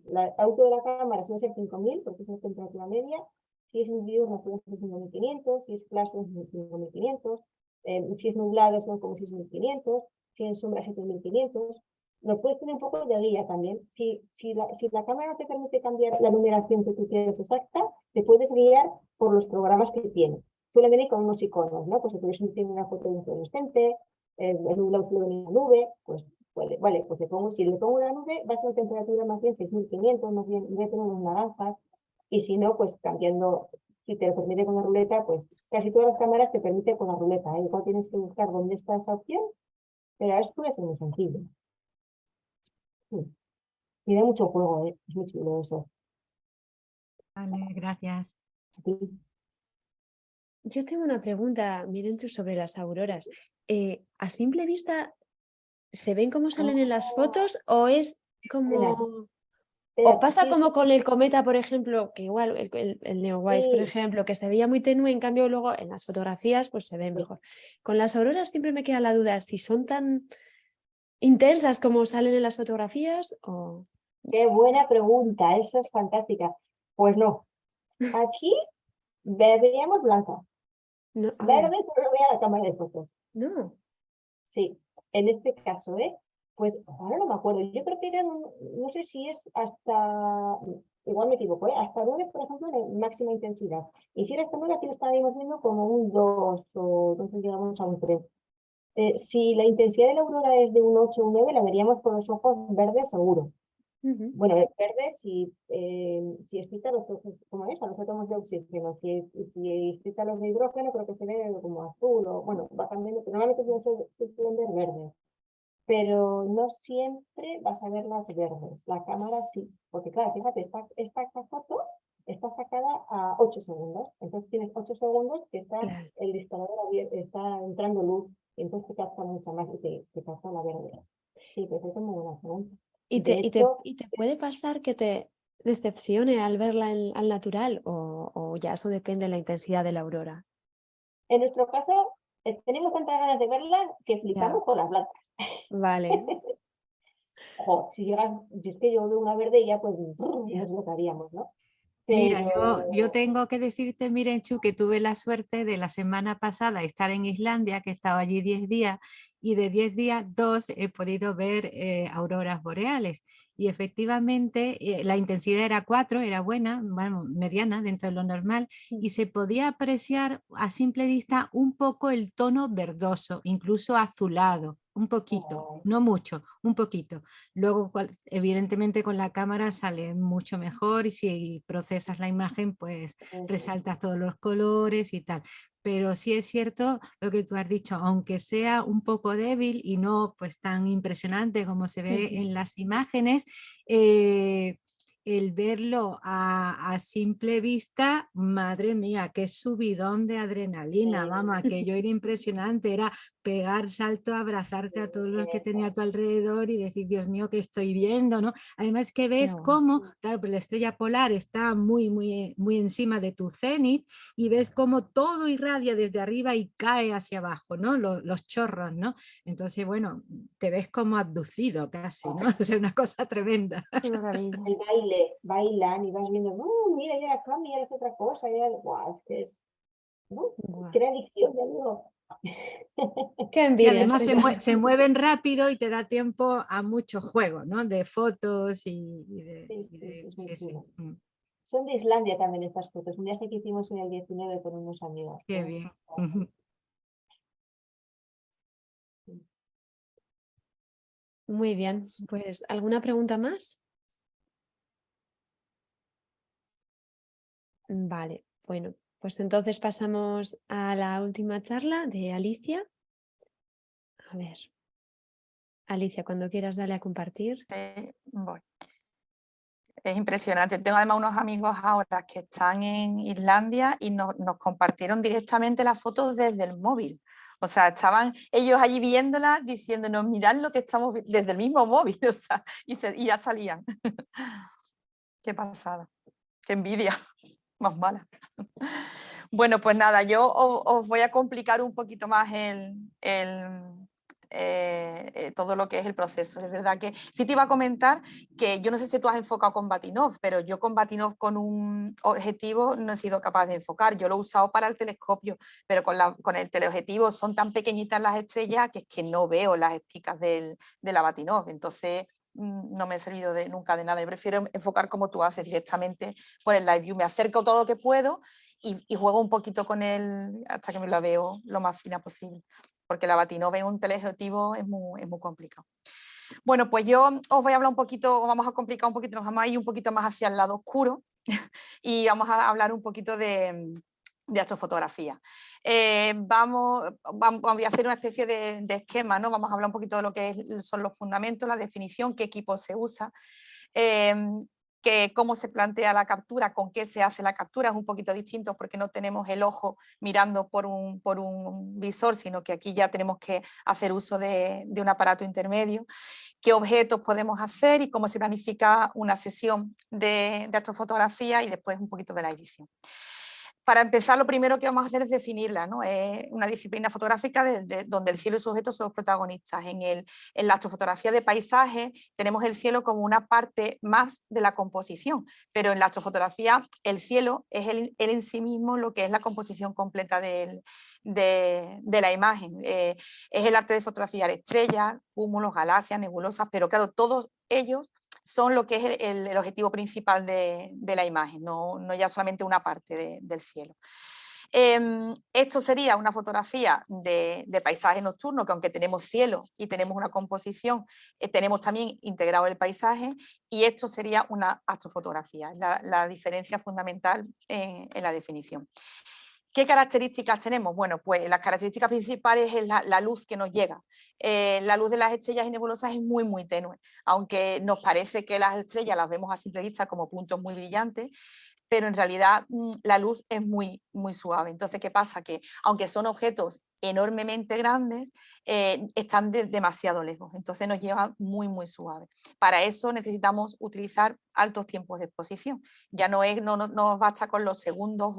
La auto de la cámara suele ser 5000, porque es una temperatura media. Si es un diurno, suele ser 5500. Si es flash, es 5500. Si es nublado, son como 6500. Si es sombra, 7500. Lo puedes tener un poco de guía también. Si la cámara no te permite cambiar la numeración que tú quieres exacta, te puedes guiar por los programas que tiene. Suelen venir con unos iconos, ¿no? Pues si tuviese una foto de un fluorescente, la en la nube, pues vale, pues si le pongo una nube, va a ser temperatura más bien 6500, más bien voy a tener unos naranjas, y si no, pues cambiando, si te lo permite con la ruleta, pues casi todas las cámaras te permiten con la ruleta, ¿eh? Igual tienes que buscar dónde está esa opción, pero esto es muy sencillo. Sí. Y da mucho juego, ¿eh? Es muy chulo eso. Vale, gracias. Sí. Yo tengo una pregunta, Mirenchu, sobre las auroras. ¿A simple vista se ven cómo salen en las fotos o es como... O pasa como con el cometa, por ejemplo, que igual el Neowise, por ejemplo, que se veía muy tenue, en cambio luego en las fotografías pues se ven mejor. Con las auroras siempre me queda la duda si son tan intensas como salen en las fotografías o... Qué buena pregunta, esa es fantástica. Pues no, aquí veríamos blanca. No, Verde, pero no vea la cámara de fotos. no. Sí, en este caso, pues ahora no me acuerdo. Yo creo que eran, no sé si es hasta, igual me equivoco, hasta 9, por ejemplo, en máxima intensidad. Y si era hasta 9, aquí lo estábamos viendo como un 2 o entonces llegamos a un 3. Si la intensidad de la aurora es de un 8 o un 9, la veríamos con los ojos verdes seguro. Bueno, verde si excita los como es, a los átomos de oxígeno. Si excita los de hidrógeno, creo que se ve como azul o, bueno, va cambiando, pero normalmente suelen ver verde. Pero no siempre vas a ver las verdes. La cámara sí, porque claro, fíjate, esta foto está sacada a 8 segundos. Entonces tienes 8 segundos que está Claro. el disparador abierto, está entrando luz, y entonces te capta mucha más y te capta la verde. Sí, pues es muy buena pregunta. ¿Y De hecho, te puede pasar que te decepcione al verla al natural o ya eso depende de la intensidad de la aurora? en nuestro caso, tenemos tantas ganas de verla que flipamos Ya, con las blancas. vale. Ojo, si es que yo veo una verde y ya pues nos notaríamos, ¿no? Mira, Pero yo tengo que decirte, Mirenchu, que tuve la suerte de la semana pasada estar en Islandia, que he estado allí 10 días, y de 10 días, 2 he podido ver auroras boreales. Y efectivamente la intensidad era 4, era buena, bueno, mediana dentro de lo normal, y se podía apreciar a simple vista un poco el tono verdoso, incluso azulado, un poquito, no mucho, un poquito. Luego, evidentemente, con la cámara sale mucho mejor y si procesas la imagen, pues resaltas todos los colores y tal. Pero sí es cierto lo que tú has dicho, aunque sea un poco débil y no pues tan impresionante como se ve en las imágenes, el verlo a simple vista, madre mía, qué subidón de adrenalina, vamos, aquello era impresionante, era pegar salto, abrazarte a todos los que tenía a tu alrededor y decir, Dios mío, ¿qué estoy viendo? ¿No? Además que ves cómo, claro, pues la estrella polar está muy encima de tu cenit y ves cómo todo irradia desde arriba y cae hacia abajo, ¿no? Los chorros, ¿no? Entonces, bueno, te ves como abducido casi, ¿no? O sea, una cosa tremenda. Qué maravilla. el baile, bailan y vas viendo, mira, ya cambia, es otra cosa, ya, es que es, Buah. qué adicción, ya digo. Qué Y envidia además estoy ya. se mueven rápido y te da tiempo a mucho juego, ¿no? De fotos Sí, es muy sí, sí. chulo. Son de Islandia también estas fotos, un viaje que hicimos en el 19 con unos amigos. Qué bien. Muy bien, pues ¿alguna pregunta más? Vale, bueno, pues entonces pasamos a la última charla de Alicia. A ver, Alicia, cuando quieras dale a compartir. Voy. Es impresionante. Tengo además unos amigos ahora que están en Islandia y nos compartieron directamente las fotos desde el móvil. O sea, estaban ellos allí viéndolas, diciéndonos, mirad lo que estamos viendo desde el mismo móvil, o sea, y ya salían. Qué pasada, qué envidia, más mala. Bueno, pues nada, yo os voy a complicar un poquito más todo lo que es el proceso. Es verdad que sí te iba a comentar que yo no sé si tú has enfocado con Bahtinov, pero yo con Bahtinov con un objetivo no he sido capaz de enfocar. Yo lo he usado para el telescopio, pero con el teleobjetivo son tan pequeñitas las estrellas que es que no veo las espicas de la Bahtinov. Entonces no me ha servido nunca de nada. Yo prefiero enfocar como tú haces directamente por el live view. Me acerco todo lo que puedo y juego un poquito con él hasta que me la veo lo más fina posible. porque la batinova en un teleobjetivo es muy complicado. Bueno, pues yo os voy a hablar un poquito, vamos a complicar un poquito, nos vamos a ir un poquito más hacia el lado oscuro y vamos a hablar un poquito de astrofotografía. Voy a hacer una especie de esquema, ¿no? Vamos a hablar un poquito de lo que son los fundamentos, la definición, qué equipo se usa, cómo se plantea la captura, con qué se hace la captura. Es un poquito distinto porque no tenemos el ojo mirando por un visor, sino que aquí ya tenemos que hacer uso de un aparato intermedio. Qué objetos podemos hacer y cómo se planifica una sesión de astrofotografía y después un poquito de la edición. Para empezar, lo primero que vamos a hacer es definirla, ¿no? Es una disciplina fotográfica donde el cielo y su objeto son los protagonistas. En la astrofotografía de paisaje tenemos el cielo como una parte más de la composición, pero en la astrofotografía el cielo es él en sí mismo lo que es la composición completa de la imagen. Es el arte de fotografiar estrellas, cúmulos, galaxias, nebulosas, pero claro, todos ellos son lo que es el objetivo principal de la imagen, no ya solamente una parte del cielo. Esto sería una fotografía de paisaje nocturno, que aunque tenemos cielo y tenemos una composición, tenemos también integrado el paisaje, y esto sería una astrofotografía, es la diferencia fundamental en la definición. ¿Qué características tenemos? Bueno, pues las características principales es la luz que nos llega. La luz de las estrellas y nebulosas es muy tenue, aunque nos parece que las estrellas las vemos a simple vista como puntos muy brillantes, pero en realidad la luz es muy suave. Entonces, ¿qué pasa? Que aunque son objetos enormemente grandes, están demasiado lejos, entonces nos llegan muy suave. Para eso necesitamos utilizar altos tiempos de exposición. Ya no nos basta con los segundos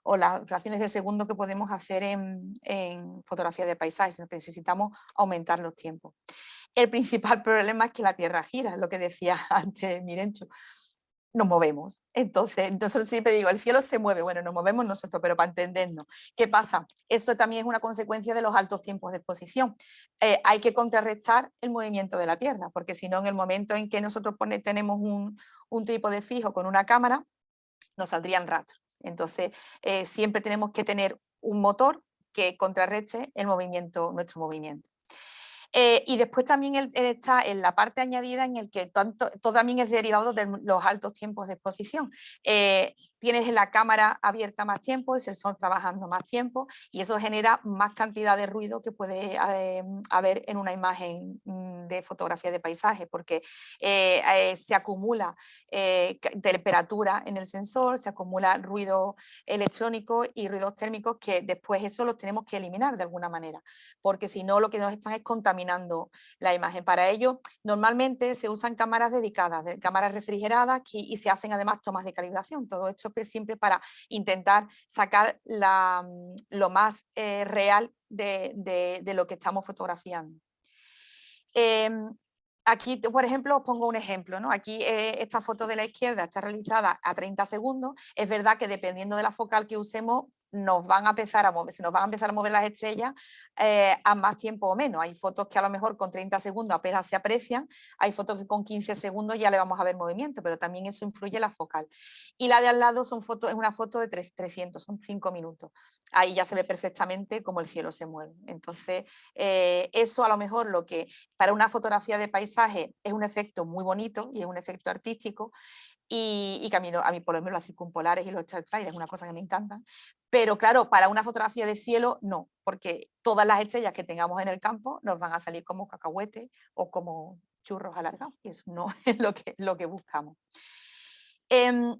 o las fracciones de segundo que podemos hacer en fotografía de paisaje, sino que necesitamos aumentar los tiempos. El principal problema es que la Tierra gira, lo que decía antes Mirencho. Nos movemos. Entonces, siempre digo, el cielo se mueve, bueno, nos movemos nosotros, pero para entendernos. ¿Qué pasa? Eso también es una consecuencia de los altos tiempos de exposición. Hay que contrarrestar el movimiento de la Tierra, porque si no, en el momento en que nosotros tenemos un trípode fijo con una cámara, nos saldrían rastros. Entonces, siempre tenemos que tener un motor que contrarreste nuestro movimiento. Y después también está en la parte añadida en el que todo también es derivado de los altos tiempos de exposición. Tienes la cámara abierta más tiempo, el sensor trabajando más tiempo, y eso genera más cantidad de ruido que puede haber en una imagen de fotografía de paisaje, porque se acumula temperatura en el sensor, se acumula ruido electrónico y ruidos térmicos que después eso los tenemos que eliminar de alguna manera, porque si no lo que nos están es contaminando la imagen. Para ello, normalmente se usan cámaras dedicadas, cámaras refrigeradas, y se hacen además tomas de calibración. Todo esto es siempre para intentar sacar lo más real de lo que estamos fotografiando. Aquí, por ejemplo, os pongo un ejemplo, ¿no? Aquí esta foto de la izquierda está realizada a 30 segundos. Es verdad que dependiendo de la focal que usemos, se nos van a empezar a mover las estrellas a más tiempo o menos. Hay fotos que a lo mejor con 30 segundos apenas se aprecian, hay fotos que con 15 segundos ya le vamos a ver movimiento, pero también eso influye en la focal. Y la de al lado es una foto de 300, son 5 minutos. Ahí ya se ve perfectamente cómo el cielo se mueve. Entonces, eso a lo mejor lo que para una fotografía de paisaje es un efecto muy bonito y es un efecto artístico, y que a mí por lo menos las circumpolares y los extraterrestres es una cosa que me encantan, pero claro, para una fotografía de cielo no, porque todas las estrellas que tengamos en el campo nos van a salir como cacahuetes o como churros alargados, y eso no es lo que buscamos.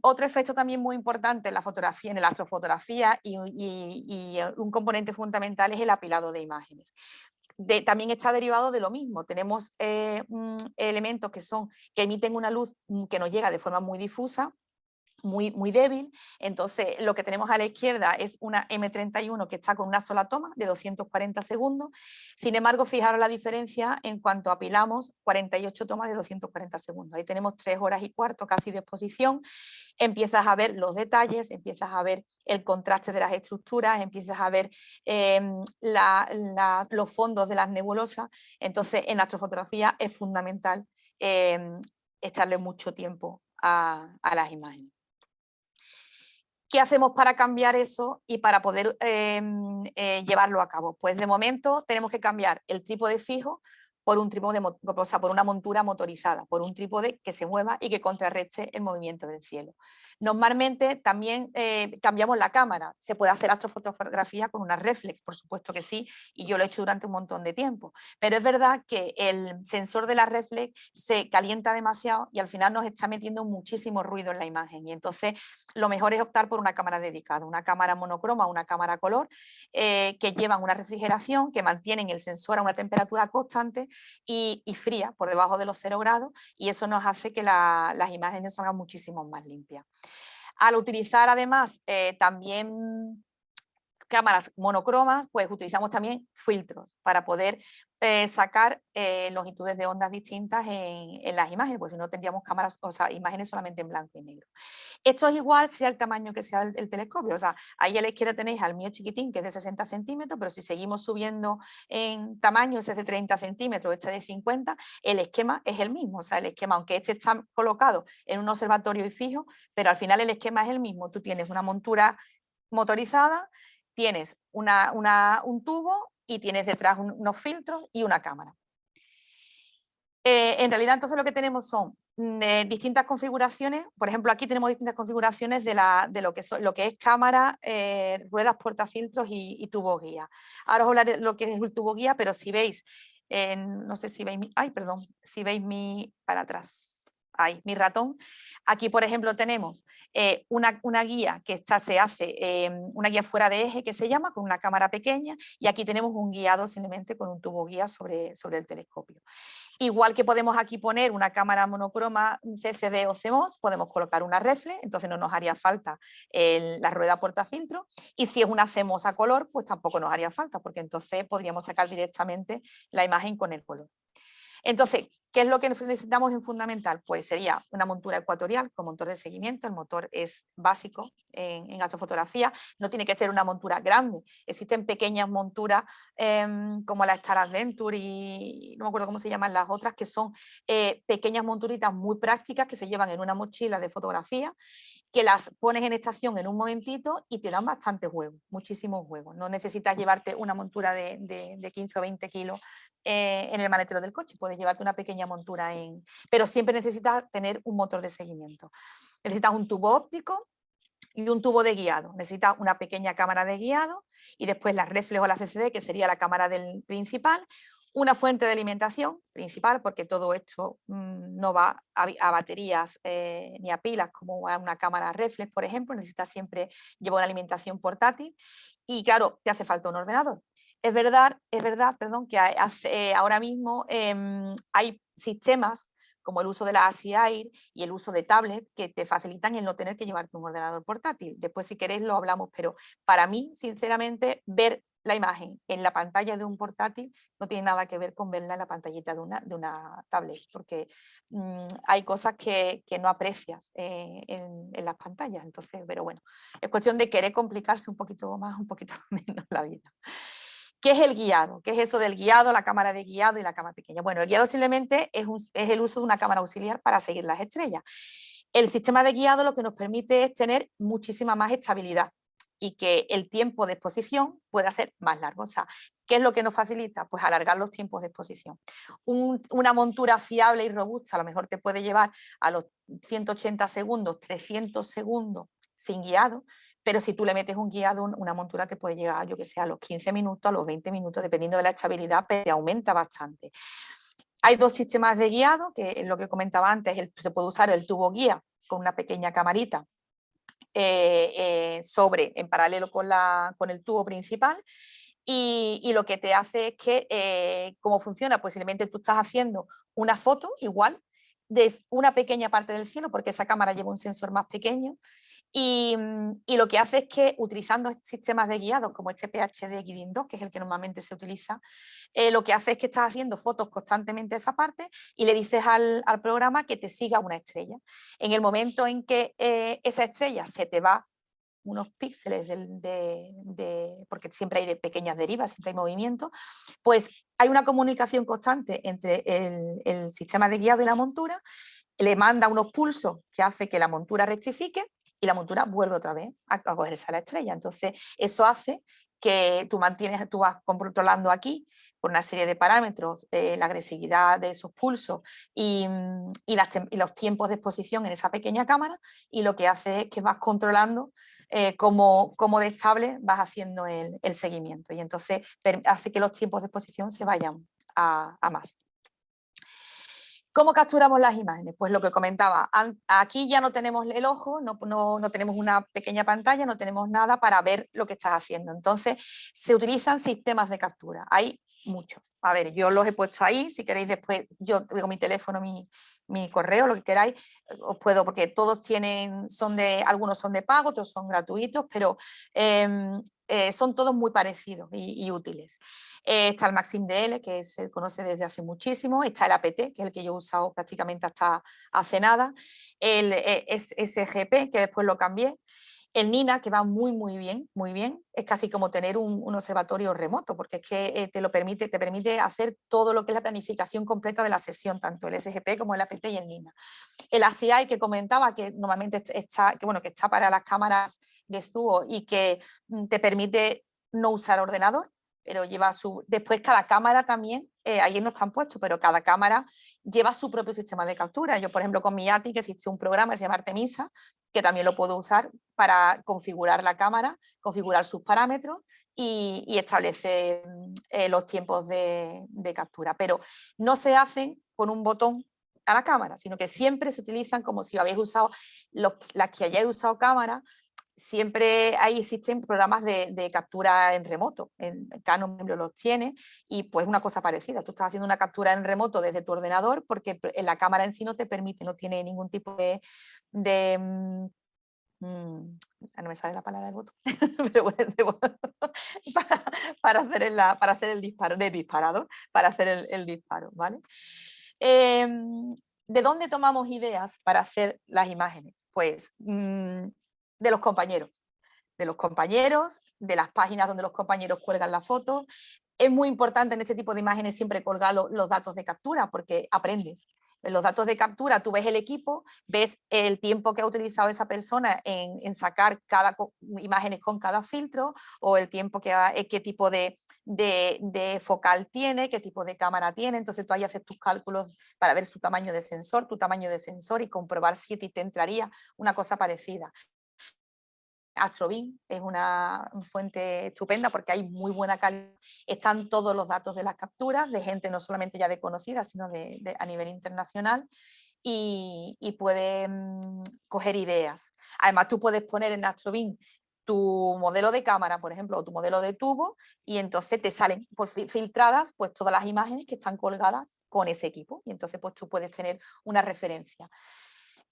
Otro efecto también muy importante en la fotografía, en la astrofotografía, y un componente fundamental es el apilado de imágenes. También está derivado de lo mismo. Tenemos elementos que emiten una luz que nos llega de forma muy difusa, muy débil. Entonces, lo que tenemos a la izquierda es una M31 que está con una sola toma de 240 segundos. Sin embargo, fijaros la diferencia en cuanto apilamos 48 tomas de 240 segundos. Ahí tenemos 3 horas y cuarto casi de exposición. Empiezas a ver los detalles, empiezas a ver el contraste de las estructuras, empiezas a ver los fondos de las nebulosas. Entonces, en astrofotografía es fundamental echarle mucho tiempo a las imágenes. ¿Qué hacemos para cambiar eso y para poder llevarlo a cabo? Pues de momento tenemos que cambiar el trípode fijo por un trípode, o sea, por una montura motorizada, por un trípode que se mueva y que contrarreste el movimiento del cielo. Normalmente también cambiamos la cámara. Se puede hacer astrofotografía con una reflex, por supuesto que sí, y yo lo he hecho durante un montón de tiempo. Pero es verdad que el sensor de la reflex se calienta demasiado y al final nos está metiendo muchísimo ruido en la imagen. Y entonces lo mejor es optar por una cámara dedicada, una cámara monocroma, una cámara color, que llevan una refrigeración, que mantienen el sensor a una temperatura constante y fría, por debajo de los 0 grados, y eso nos hace que las imágenes salgan muchísimo más limpias. Al utilizar además también cámaras monocromas, pues utilizamos también filtros para poder sacar longitudes de ondas distintas en las imágenes, pues si no tendríamos cámaras, o sea, imágenes solamente en blanco y negro. Esto es igual sea el tamaño que sea el telescopio, o sea, ahí a la izquierda tenéis al mío chiquitín, que es de 60 centímetros, pero si seguimos subiendo en tamaño, ese es de 30 centímetros, este de 50, el esquema es el mismo, o sea, el esquema, aunque este está colocado en un observatorio y fijo, pero al final el esquema es el mismo. Tú tienes una montura motorizada, tienes un tubo y tienes detrás unos filtros y una cámara. En realidad entonces lo que tenemos son distintas configuraciones. Por ejemplo, aquí tenemos distintas configuraciones de lo que es cámara, ruedas portafiltros y tubo guía. Ahora os hablaré de lo que es el tubo guía, pero si veis, no sé si veis si veis para atrás. Ahí, mi ratón. Aquí, por ejemplo, tenemos una guía que se hace, una guía fuera de eje que se llama, con una cámara pequeña, y aquí tenemos un guiado simplemente con un tubo guía sobre el telescopio. Igual que podemos aquí poner una cámara monocroma CCD o CMOS, podemos colocar una reflex, entonces no nos haría falta la rueda portafiltro, y si es una CMOS a color, pues tampoco nos haría falta, porque entonces podríamos sacar directamente la imagen con el color. Entonces, ¿qué es lo que necesitamos en fundamental? Pues sería una montura ecuatorial con motor de seguimiento. El motor es básico en astrofotografía, no tiene que ser una montura grande. Existen pequeñas monturas como la Star Adventure y no me acuerdo cómo se llaman las otras, que son pequeñas monturitas muy prácticas que se llevan en una mochila de fotografía, que las pones en estación en un momentito y te dan bastante juego, muchísimos juegos. No necesitas llevarte una montura de 15 o 20 kilos en el maletero del coche, puedes llevarte una pequeña montura pero siempre necesitas tener un motor de seguimiento. Necesitas un tubo óptico y un tubo de guiado. Necesitas una pequeña cámara de guiado y después la reflex o la CCD, que sería la cámara del principal, una fuente de alimentación principal, porque todo esto no va a baterías ni a pilas como a una cámara reflex, por ejemplo. Necesitas siempre llevar una alimentación portátil y, claro, te hace falta un ordenador. Es verdad, que ahora mismo hay sistemas como el uso de la ASI Air y el uso de tablet que te facilitan el no tener que llevarte un ordenador portátil. Después, si queréis, lo hablamos, pero para mí, sinceramente, ver la imagen en la pantalla de un portátil no tiene nada que ver con verla en la pantallita de una tablet, porque hay cosas que no aprecias en las pantallas. Entonces, pero bueno, es cuestión de querer complicarse un poquito más, un poquito menos la vida. ¿Qué es el guiado? ¿Qué es eso del guiado, la cámara de guiado y la cámara pequeña? Bueno, el guiado simplemente es el uso de una cámara auxiliar para seguir las estrellas. El sistema de guiado lo que nos permite es tener muchísima más estabilidad y que el tiempo de exposición pueda ser más largo. O sea, ¿qué es lo que nos facilita? Pues alargar los tiempos de exposición. Una montura fiable y robusta a lo mejor te puede llevar a los 180 segundos, 300 segundos sin guiado, pero si tú le metes un guiado, una montura te puede llegar, yo que sé, a los 15 minutos, a los 20 minutos, dependiendo de la estabilidad, pero te aumenta bastante. Hay dos sistemas de guiado, que es lo que comentaba antes, se puede usar el tubo guía con una pequeña camarita en paralelo con el tubo principal, y lo que te hace es que, ¿cómo funciona? Pues simplemente tú estás haciendo una foto igual de una pequeña parte del cielo, porque esa cámara lleva un sensor más pequeño, y lo que hace es que utilizando sistemas de guiados como este PHD Guiding 2, que es el que normalmente se utiliza, lo que hace es que estás haciendo fotos constantemente de esa parte y le dices al programa que te siga una estrella. En el momento en que esa estrella se te va unos píxeles porque siempre hay pequeñas derivas, siempre hay movimiento, pues hay una comunicación constante entre el sistema de guiado y la montura, le manda unos pulsos que hace que la montura rectifique y la montura vuelve otra vez a cogerse a la estrella. Entonces, eso hace que tú vas controlando aquí por una serie de parámetros la agresividad de esos pulsos y los tiempos de exposición en esa pequeña cámara, y lo que hace es que vas controlando cómo de estable vas haciendo el seguimiento, y entonces hace que los tiempos de exposición se vayan a más. ¿Cómo capturamos las imágenes? Pues lo que comentaba, aquí ya no tenemos el ojo, no tenemos una pequeña pantalla, no tenemos nada para ver lo que estás haciendo. Entonces, se utilizan sistemas de captura. Hay muchos. A ver, yo los he puesto ahí, si queréis después, yo tengo mi teléfono, mi correo, lo que queráis, os puedo, porque todos algunos son de pago, otros son gratuitos, pero son todos muy parecidos y útiles. Está el MaximDL, que se conoce desde hace muchísimo, está el APT, que es el que yo he usado prácticamente hasta hace nada, el SGP, que después lo cambié, el NINA, que va muy bien, es casi como tener un observatorio remoto, porque es que te permite hacer todo lo que es la planificación completa de la sesión, tanto el SGP como el APT y el NINA. El ACI que comentaba, que normalmente está para las cámaras de Zuo y que te permite no usar ordenador, pero lleva después cada cámara también, ahí no están puestos, pero cada cámara lleva su propio sistema de captura. Yo, por ejemplo, con mi ATI, que existe un programa que se llama Artemisa, que también lo puedo usar para configurar la cámara, configurar sus parámetros y establecer los tiempos de captura. Pero no se hacen con un botón a la cámara, sino que siempre se utilizan como si habéis usado, las que hayáis usado cámara, siempre existen programas de captura en remoto. Canon los tiene y pues una cosa parecida. Tú estás haciendo una captura en remoto desde tu ordenador porque la cámara en sí no te permite, no tiene ningún tipo no me sale la palabra del botón, pero bueno, para hacer el disparo, de disparador, para hacer el disparo, ¿vale? ¿De dónde tomamos ideas para hacer las imágenes? Pues de los compañeros, de las páginas donde los compañeros cuelgan la foto. Es muy importante en este tipo de imágenes siempre colgar los datos de captura porque aprendes. En los datos de captura tú ves el equipo, ves el tiempo que ha utilizado esa persona en sacar imágenes con cada filtro, o el tiempo qué tipo de focal tiene, qué tipo de cámara tiene. Entonces tú ahí haces tus cálculos para ver su tamaño de sensor, tu tamaño de sensor, y comprobar si te entraría una cosa parecida. Astrobin es una fuente estupenda porque hay muy buena calidad. Están todos los datos de las capturas, de gente no solamente ya de conocida, sino a nivel internacional, y puedes coger ideas. Además, tú puedes poner en Astrobin tu modelo de cámara, por ejemplo, o tu modelo de tubo, y entonces te salen filtradas pues todas las imágenes que están colgadas con ese equipo, y entonces pues tú puedes tener una referencia.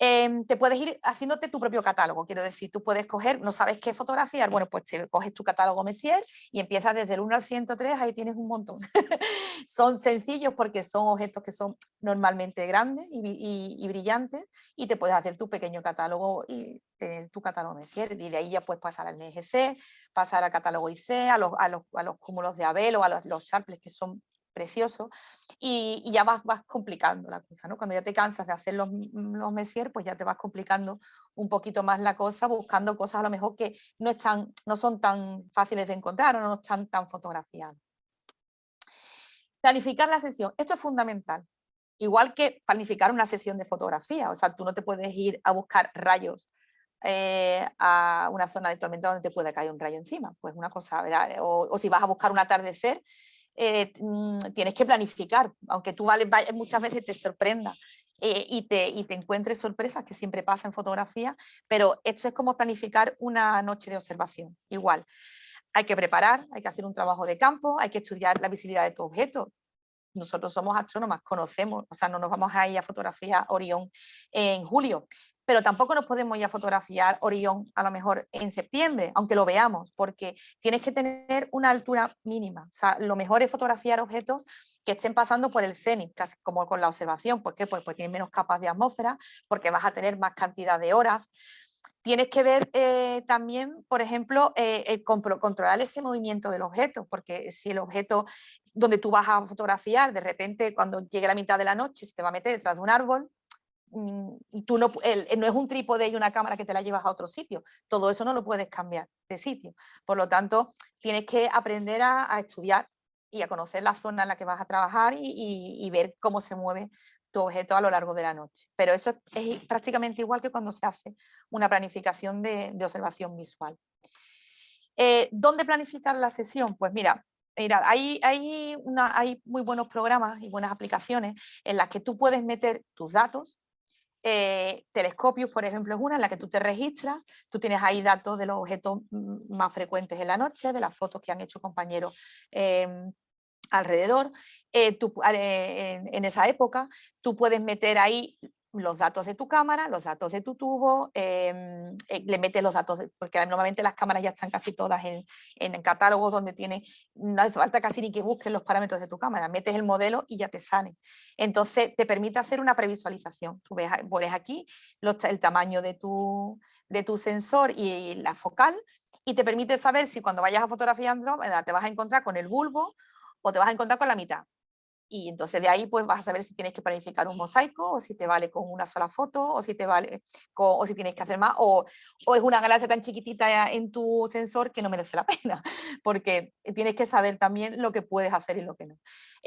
Te puedes ir haciéndote tu propio catálogo, quiero decir, tú puedes coger, no sabes qué fotografiar, bueno, pues te coges tu catálogo Messier y empiezas desde el 1 al 103, ahí tienes un montón. Son sencillos porque son objetos que son normalmente grandes y brillantes, y te puedes hacer tu pequeño catálogo y tener tu catálogo Messier, y de ahí ya puedes pasar al NGC, pasar al catálogo IC, a los cúmulos de Abel o a los Sharpless, que son precioso, y ya vas complicando la cosa, ¿no? Cuando ya te cansas de hacer los Messier, pues ya te vas complicando un poquito más la cosa, buscando cosas a lo mejor que no son tan fáciles de encontrar o no están tan fotografiadas. Planificar la sesión, esto es fundamental. Igual que planificar una sesión de fotografía, o sea, tú no te puedes ir a buscar rayos a una zona de tormenta donde te pueda caer un rayo encima, pues una cosa, ¿verdad? O si vas a buscar un atardecer, tienes que planificar, aunque tú muchas veces te sorprenda y te encuentres sorpresas, que siempre pasa en fotografía, pero esto es como planificar una noche de observación. Igual, hay que preparar, hay que hacer un trabajo de campo, hay que estudiar la visibilidad de tu objeto. Nosotros somos astrónomas, conocemos, o sea, no nos vamos a ir a fotografiar Orión en julio, pero tampoco nos podemos ir a fotografiar Orión a lo mejor en septiembre, aunque lo veamos, porque tienes que tener una altura mínima. O sea, lo mejor es fotografiar objetos que estén pasando por el cenit, casi como con la observación. ¿Por qué? Pues porque tienes menos capas de atmósfera, porque vas a tener más cantidad de horas. Tienes que ver también, por ejemplo, controlar ese movimiento del objeto, porque si el objeto donde tú vas a fotografiar, de repente cuando llegue la mitad de la noche se te va a meter detrás de un árbol, tú no es un trípode y una cámara que te la llevas a otro sitio. Todo eso no lo puedes cambiar de sitio. Por lo tanto, tienes que aprender a estudiar y a conocer la zona en la que vas a trabajar y ver cómo se mueve tu objeto a lo largo de la noche. Pero eso es prácticamente igual que cuando se hace una planificación de observación visual. ¿Dónde planificar la sesión? Pues mira, hay muy buenos programas y buenas aplicaciones en las que tú puedes meter tus datos. Telescopios, por ejemplo, es una en la que tú te registras, tú tienes ahí datos de los objetos más frecuentes en la noche, de las fotos que han hecho compañeros alrededor. En esa época tú puedes meter ahí los datos de tu cámara, los datos de tu tubo, le metes los datos, porque normalmente las cámaras ya están casi todas en catálogos donde no hace falta casi ni que busques los parámetros de tu cámara, metes el modelo y ya te sale. Entonces te permite hacer una previsualización. Tú pones aquí el tamaño de tu sensor y la focal, y te permite saber si cuando vayas a fotografiando te vas a encontrar con el bulbo o te vas a encontrar con la mitad. Y entonces de ahí pues vas a saber si tienes que planificar un mosaico, o si te vale con una sola foto, o si te vale o si tienes que hacer más, o es una galaxia tan chiquitita en tu sensor que no merece la pena, porque tienes que saber también lo que puedes hacer y lo que no.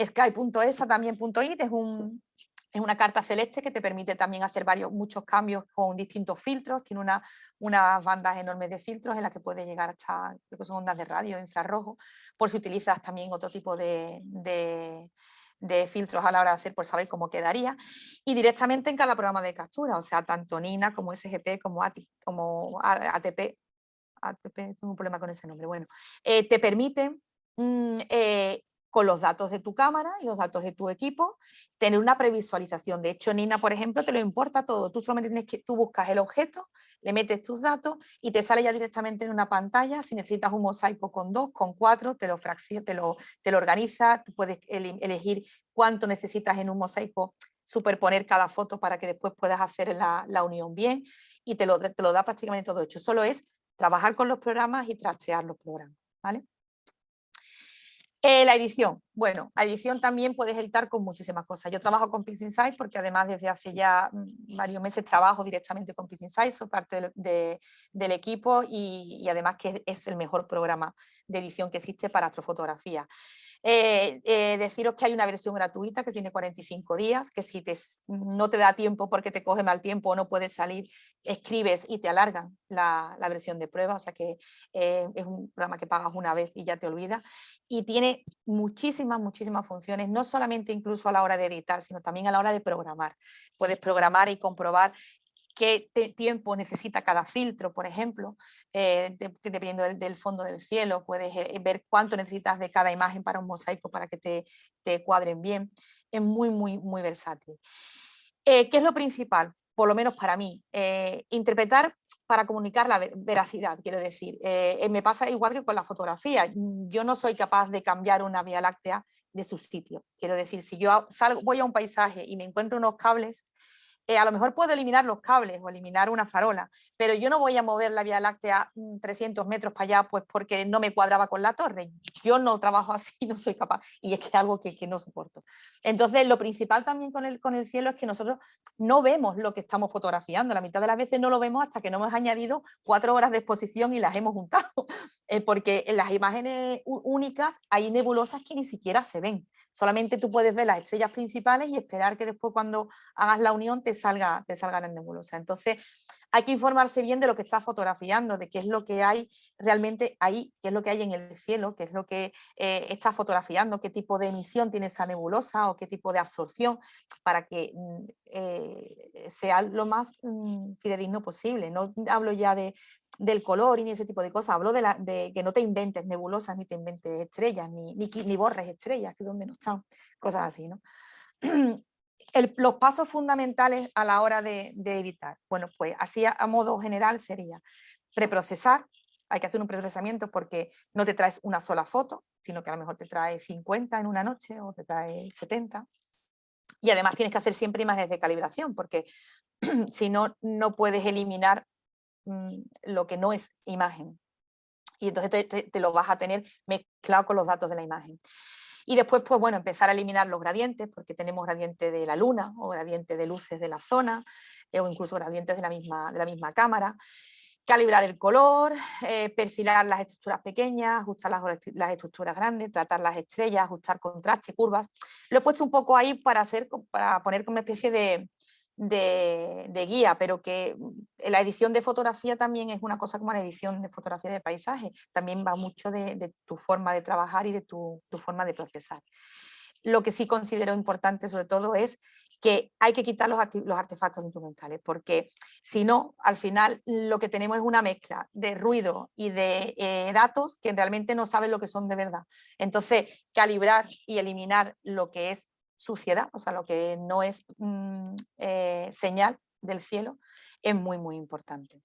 Sky.esa también.it es una carta celeste que te permite también hacer muchos cambios con distintos filtros, tiene unas bandas enormes de filtros en las que puedes llegar hasta, creo que son ondas de radio, infrarrojo, por si utilizas también otro tipo de filtros a la hora de hacer, por saber cómo quedaría, y directamente en cada programa de captura, o sea, tanto Nina como SGP, como ATP, tengo un problema con ese nombre, bueno, te permiten con los datos de tu cámara y los datos de tu equipo, tener una previsualización. De hecho, Nina, por ejemplo, te lo importa todo. Tú solamente tú buscas el objeto, le metes tus datos y te sale ya directamente en una pantalla. Si necesitas un mosaico con 2, con 4, te lo organiza. Tú puedes elegir cuánto necesitas en un mosaico, superponer cada foto para que después puedas hacer la unión bien, y te lo da prácticamente todo hecho. Solo es trabajar con los programas y trastear los programas, ¿vale? La edición. Bueno, la edición también puedes editar con muchísimas cosas. Yo trabajo con PixInsight porque además desde hace ya varios meses trabajo directamente con PixInsight, soy parte del equipo y además que es el mejor programa de edición que existe para astrofotografía. Deciros que hay una versión gratuita que tiene 45 días, que si no te da tiempo porque te coge mal tiempo o no puedes salir, escribes y te alargan la versión de prueba, o sea que es un programa que pagas una vez y ya te olvidas, y tiene muchísimas funciones, no solamente incluso a la hora de editar, sino también a la hora de programar. Puedes programar y comprobar qué tiempo necesita cada filtro, por ejemplo, dependiendo del fondo del cielo, puedes ver cuánto necesitas de cada imagen para un mosaico para que te cuadren bien. Es muy versátil. ¿Qué es lo principal? Por lo menos para mí, interpretar para comunicar la veracidad, quiero decir. Me pasa igual que con la fotografía. Yo no soy capaz de cambiar una Vía Láctea de su sitio. Quiero decir, si yo voy a un paisaje y me encuentro unos cables, a lo mejor puedo eliminar los cables o eliminar una farola, pero yo no voy a mover la Vía Láctea 300 metros para allá pues porque no me cuadraba con la torre. Yo no trabajo así, no soy capaz, y es que es algo que no soporto. Entonces, lo principal también con el cielo es que nosotros no vemos lo que estamos fotografiando. La mitad de las veces no lo vemos hasta que no hemos añadido 4 horas de exposición y las hemos juntado, porque en las imágenes únicas hay nebulosas que ni siquiera se ven. Solamente tú puedes ver las estrellas principales y esperar que después cuando hagas la unión te salgan en nebulosa. Entonces hay que informarse bien de lo que estás fotografiando, de qué es lo que hay realmente ahí, qué es lo que hay en el cielo, qué es lo que estás fotografiando, qué tipo de emisión tiene esa nebulosa o qué tipo de absorción, para que sea lo más fidedigno posible. No hablo ya del color y ni ese tipo de cosas, hablo de que no te inventes nebulosas, ni te inventes estrellas, ni borres estrellas, que donde no están, cosas así, ¿no? Los pasos fundamentales a la hora de editar, bueno, pues así a modo general sería preprocesar. Hay que hacer un preprocesamiento porque no te traes una sola foto, sino que a lo mejor te trae 50 en una noche o te trae 70. Y además tienes que hacer siempre imágenes de calibración, porque si no, no puedes eliminar lo que no es imagen. Y entonces te lo vas a tener mezclado con los datos de la imagen. Y después, pues bueno, empezar a eliminar los gradientes, porque tenemos gradientes de la luna o gradientes de luces de la zona, o incluso gradientes de la misma cámara. Calibrar el color, perfilar las estructuras pequeñas, ajustar las estructuras grandes, tratar las estrellas, ajustar contraste, curvas. Lo he puesto un poco ahí para poner como una especie de guía, pero que la edición de fotografía también es una cosa como la edición de fotografía de paisaje, también va mucho de tu forma de trabajar y de tu forma de procesar. Lo que sí considero importante sobre todo es que hay que quitar los artefactos instrumentales, porque si no, al final lo que tenemos es una mezcla de ruido y de datos que realmente no saben lo que son de verdad. Entonces, calibrar y eliminar lo que es suciedad, o sea, lo que no es señal del cielo, es muy, muy importante.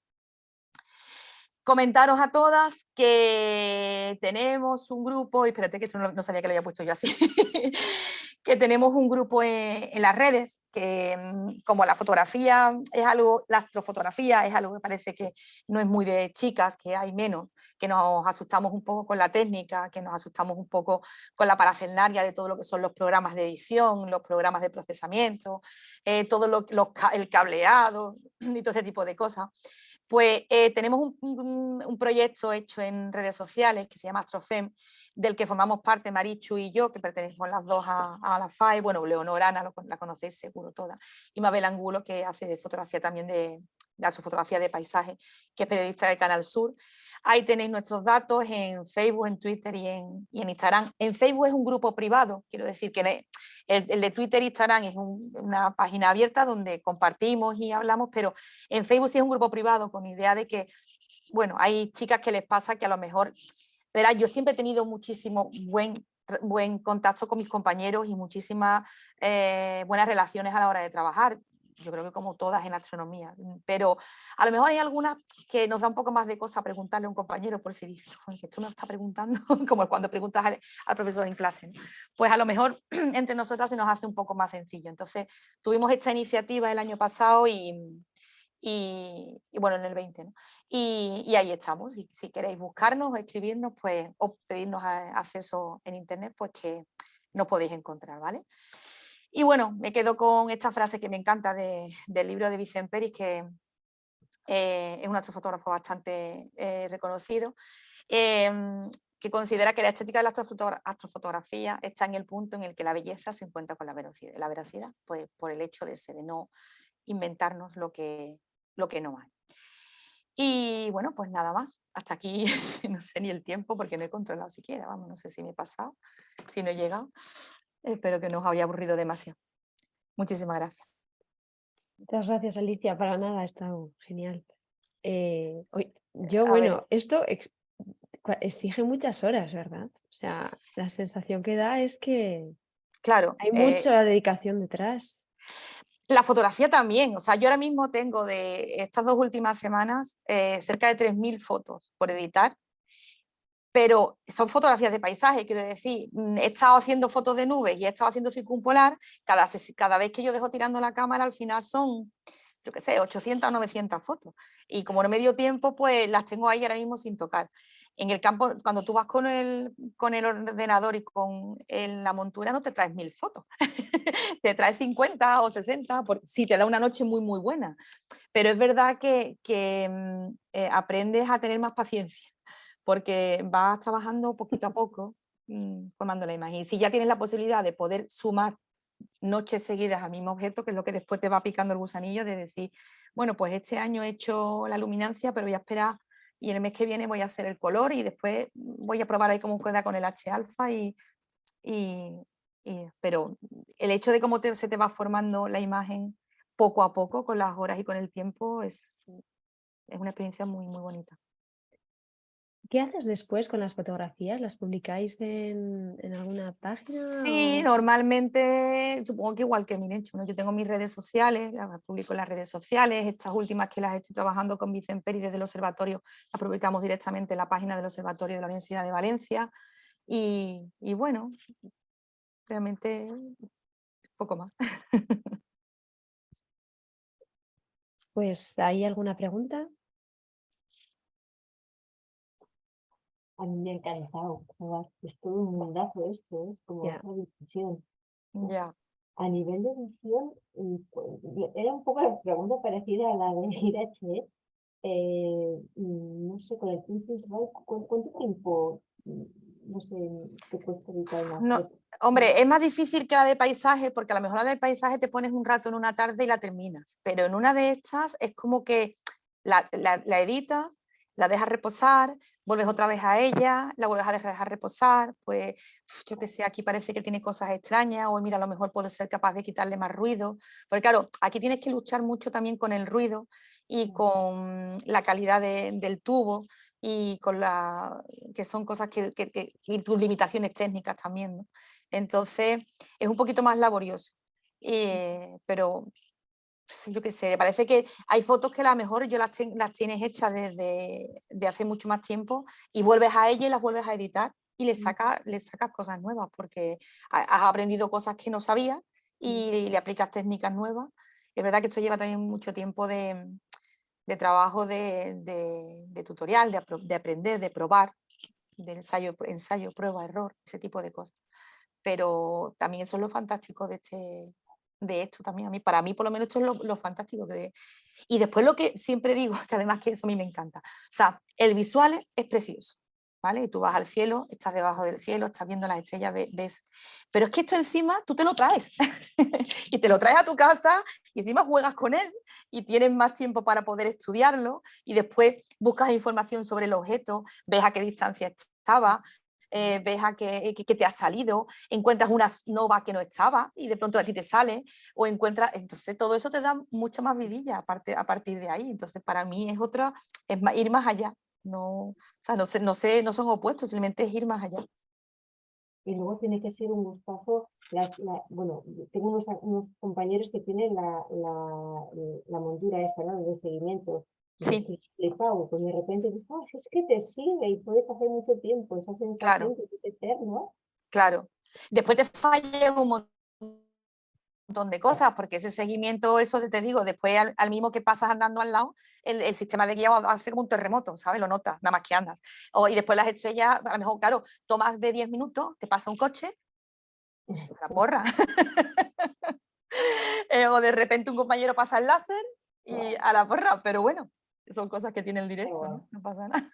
Comentaros a todas que tenemos un grupo, y espérate que esto no sabía que lo había puesto yo así, que tenemos un grupo en las redes, que como la fotografía es algo, la astrofotografía es algo que parece que no es muy de chicas, que hay menos, que nos asustamos un poco con la técnica, que nos asustamos un poco con la parafernalia de todo lo que son los programas de edición, los programas de procesamiento, todo el cableado y todo ese tipo de cosas. Pues tenemos un proyecto hecho en redes sociales que se llama Astrofem, del que formamos parte Marichu y yo, que pertenecemos las dos a la FAI, bueno, Leonor Ana la conocéis seguro toda, y Mabel Angulo, que hace fotografía también de astrofotografía de paisaje, que es periodista de Canal Sur. Ahí tenéis nuestros datos en Facebook, en Twitter y en Instagram. En Facebook es un grupo privado, quiero decir que el de Twitter e Instagram es una página abierta donde compartimos y hablamos, pero en Facebook sí es un grupo privado con idea de que, bueno, hay chicas que les pasa que a lo mejor, verá, yo siempre he tenido muchísimo buen contacto con mis compañeros y muchísimas buenas relaciones a la hora de trabajar. Yo creo que como todas en astronomía, pero a lo mejor hay algunas que nos da un poco más de cosa preguntarle a un compañero por si dice, que esto me está preguntando, como cuando preguntas al profesor en clase, ¿no? Pues a lo mejor entre nosotras se nos hace un poco más sencillo. Entonces tuvimos esta iniciativa el año pasado y bueno, en el 20, ¿no? Y ahí estamos. Si queréis buscarnos o escribirnos, pues, o pedirnos acceso en internet, pues que nos podéis encontrar, ¿vale? Y bueno, me quedo con esta frase que me encanta del libro de Vicent Peris, que es un astrofotógrafo bastante reconocido, que considera que la estética de la astrofotografía está en el punto en el que la belleza se encuentra con la veracidad. La veracidad, pues por el hecho de no inventarnos lo que no hay. Y bueno, pues nada más. Hasta aquí no sé ni el tiempo porque no he controlado siquiera. Vamos, no sé si me he pasado, si no he llegado. Espero que no os haya aburrido demasiado. Muchísimas gracias. Muchas gracias, Alicia. Para nada, ha estado genial. A ver, Esto exige muchas horas, ¿verdad? O sea, la sensación que da es que claro, hay mucha dedicación detrás. la fotografía también. O sea, yo ahora mismo tengo de estas 2 últimas semanas cerca de 3000 fotos por editar. Pero son fotografías de paisaje, quiero decir, he estado haciendo fotos de nubes y he estado haciendo circumpolar, cada vez que yo dejo tirando la cámara al final son, yo qué sé, 800 o 900 fotos. Y como no me dio tiempo, pues las tengo ahí ahora mismo sin tocar. En el campo, cuando tú vas con el ordenador y con la montura, no te traes 1000 fotos, te traes 50 o 60, si te da una noche muy, muy buena. Pero es verdad que aprendes a tener más paciencia, porque vas trabajando poquito a poco, formando la imagen. Y si ya tienes la posibilidad de poder sumar noches seguidas al mismo objeto, que es lo que después te va picando el gusanillo de decir, bueno, pues este año he hecho la luminancia, pero voy a esperar y el mes que viene voy a hacer el color y después voy a probar ahí cómo queda con el H-alfa pero el hecho de cómo se te va formando la imagen poco a poco con las horas y con el tiempo es una experiencia muy, muy bonita. ¿Qué haces después con las fotografías? ¿Las publicáis en alguna página? Sí, O... normalmente, supongo que igual que Mirenchu, ¿no? Yo tengo mis redes sociales, las publico en las redes sociales, estas últimas que las estoy trabajando con Vicent Peris desde el observatorio, las publicamos directamente en la página del observatorio de la Universidad de Valencia y bueno, realmente poco más. Pues, ¿hay alguna pregunta? A mí me ha encantado probar. Es todo un mundazo esto, es como Ya. otra dimensión. Ya. A nivel de edición, era un poco la pregunta parecida a la de Irache. No sé, con el Princess Bride, ¿cuánto tiempo, no sé, te cuesta editar una No, foto? hombre, es más difícil que la de paisaje, porque a lo mejor la de paisaje te pones un rato en una tarde y la terminas, pero en una de estas es como que la editas, la dejas reposar, vuelves otra vez a ella, la vuelves a dejar reposar, pues yo que sé, aquí parece que tiene cosas extrañas, o mira, a lo mejor puedo ser capaz de quitarle más ruido, porque claro, aquí tienes que luchar mucho también con el ruido y con la calidad del tubo y con que son cosas y tus limitaciones técnicas también, ¿no? Entonces es un poquito más laborioso, pero yo qué sé, parece que hay fotos que a lo mejor las tienes hechas desde de hace mucho más tiempo y vuelves a ellas y las vuelves a editar y le sacas cosas nuevas porque has aprendido cosas que no sabías y le aplicas técnicas nuevas. Es verdad que esto lleva también mucho tiempo de trabajo de tutorial, de aprender, de probar, de ensayo, prueba, error, ese tipo de cosas. Pero también eso es lo fantástico de esto también. Para mí, por lo menos, esto es lo fantástico. Y después lo que siempre digo, que además que eso a mí me encanta. O sea, el visual es precioso, ¿vale? Y tú vas al cielo, estás debajo del cielo, estás viendo las estrellas, ves. Pero es que esto encima tú te lo traes. Y te lo traes a tu casa y encima juegas con él y tienes más tiempo para poder estudiarlo y después buscas información sobre el objeto, ves a qué distancia estaba, ves a qué te ha salido, encuentras una nova que no estaba y de pronto a ti te sale, o encuentras, entonces todo eso te da mucha más vidilla a partir de ahí. Entonces para mí es otra, ir más allá. No, o sea, no son opuestos, simplemente es ir más allá. Y luego tiene que ser un gustazo. Bueno, tengo unos compañeros que tienen la montura esta, ¿no? De seguimiento. Y Sí, estoy flipado, pues de repente dices, "Ah, si es que te sigue y puedes hacer mucho tiempo, esa sensación claro, que es eterno". claro. Después te falla un montón de cosas, porque ese seguimiento, eso te digo, después al mismo que pasas andando al lado, el sistema de guiado hace como un terremoto, ¿sabes? Lo notas, nada más que andas. Y después las estrellas, a lo mejor, claro, tomas de 10 minutos, te pasa un coche, una porra. O de repente un compañero pasa el láser y a la porra, pero bueno, son cosas que tiene el directo, ¿no? No pasa nada.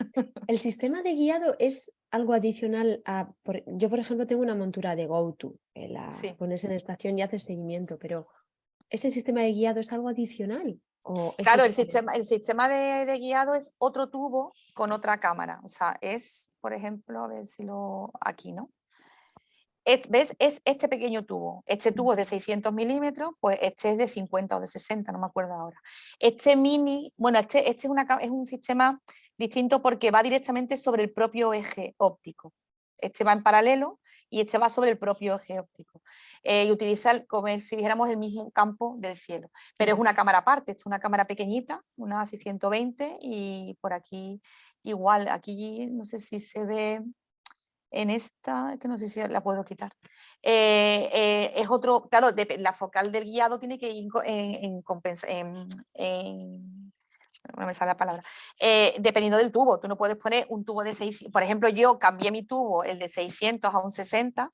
¿El sistema de guiado es algo adicional a... Yo, por ejemplo, tengo una montura de GoTo, que la Sí. pones en estación y haces seguimiento, pero ¿ese sistema de guiado es algo adicional? ¿O es Claro, diferente? el sistema de guiado es otro tubo con otra cámara. O sea, es, por ejemplo, a ver si aquí, ¿no? ¿Ves? Es este pequeño tubo. Este tubo es de 600 milímetros, pues este es de 50 o de 60, no me acuerdo ahora. Este mini, bueno, este es un sistema distinto porque va directamente sobre el propio eje óptico. Este va en paralelo y este va sobre el propio eje óptico. Y utiliza, como si dijéramos, el mismo campo del cielo. Pero es una cámara aparte, es una cámara pequeñita, una 620, y por aquí igual, aquí no sé si se ve en esta, que no sé si la puedo quitar. Es otro, claro, la focal del guiado tiene que ir no me sale la palabra, dependiendo del tubo. Tú no puedes poner un tubo de 600, por ejemplo, yo cambié mi tubo, el de 600 a un 60,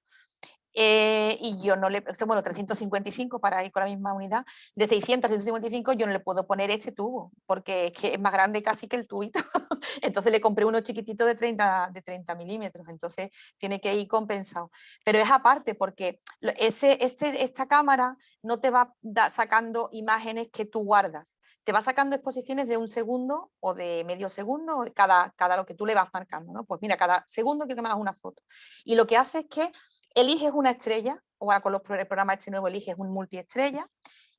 y yo no le, bueno, 355 para ir con la misma unidad, de 600 a 155 yo no le puedo poner este tubo, porque es que es más grande casi que el tubito. Entonces le compré uno chiquitito de 30 milímetros, entonces tiene que ir compensado. Pero es aparte, porque esta cámara no te va sacando imágenes que tú guardas, te va sacando exposiciones de un segundo o de medio segundo, cada lo que tú le vas marcando, ¿no? Pues mira, cada segundo quiero que me hagas una foto. Y lo que hace es que eliges una estrella, o ahora con el programa este nuevo eliges un multiestrella,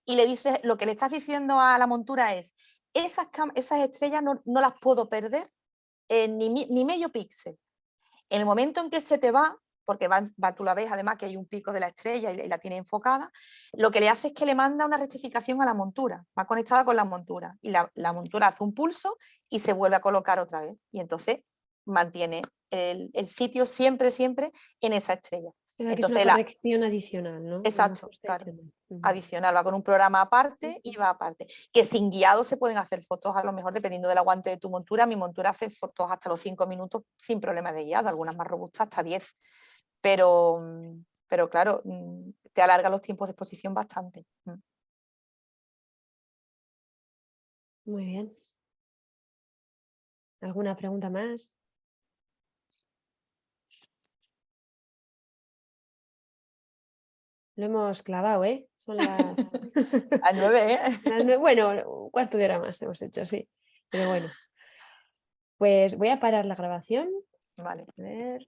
y le dices, lo que le estás diciendo a la montura es, esas estrellas no las puedo perder ni medio píxel. En el momento en que se te va, porque tú la ves además que hay un pico de la estrella y la tiene enfocada, lo que le hace es que le manda una rectificación a la montura, va conectada con la montura, y la montura hace un pulso y se vuelve a colocar otra vez, y entonces mantiene el sitio siempre en esa estrella. O sea, que es Entonces, una corrección adicional, ¿no? Un exacto, ajuste claro. adicional. Ujú. Adicional, va con un programa aparte Sí, y sí. va aparte. Que sin guiado se pueden hacer fotos, a lo mejor dependiendo del aguante de tu montura. Mi montura hace fotos hasta los 5 minutos sin problema de guiado, algunas más robustas hasta 10. Pero claro, te alarga los tiempos de exposición bastante. Muy bien. ¿Alguna pregunta más? Lo hemos clavado, ¿eh? Son las... A 9, ¿eh? Bueno, un cuarto de hora más hemos hecho, sí. Pero bueno. Pues voy a parar la grabación. Vale. A ver.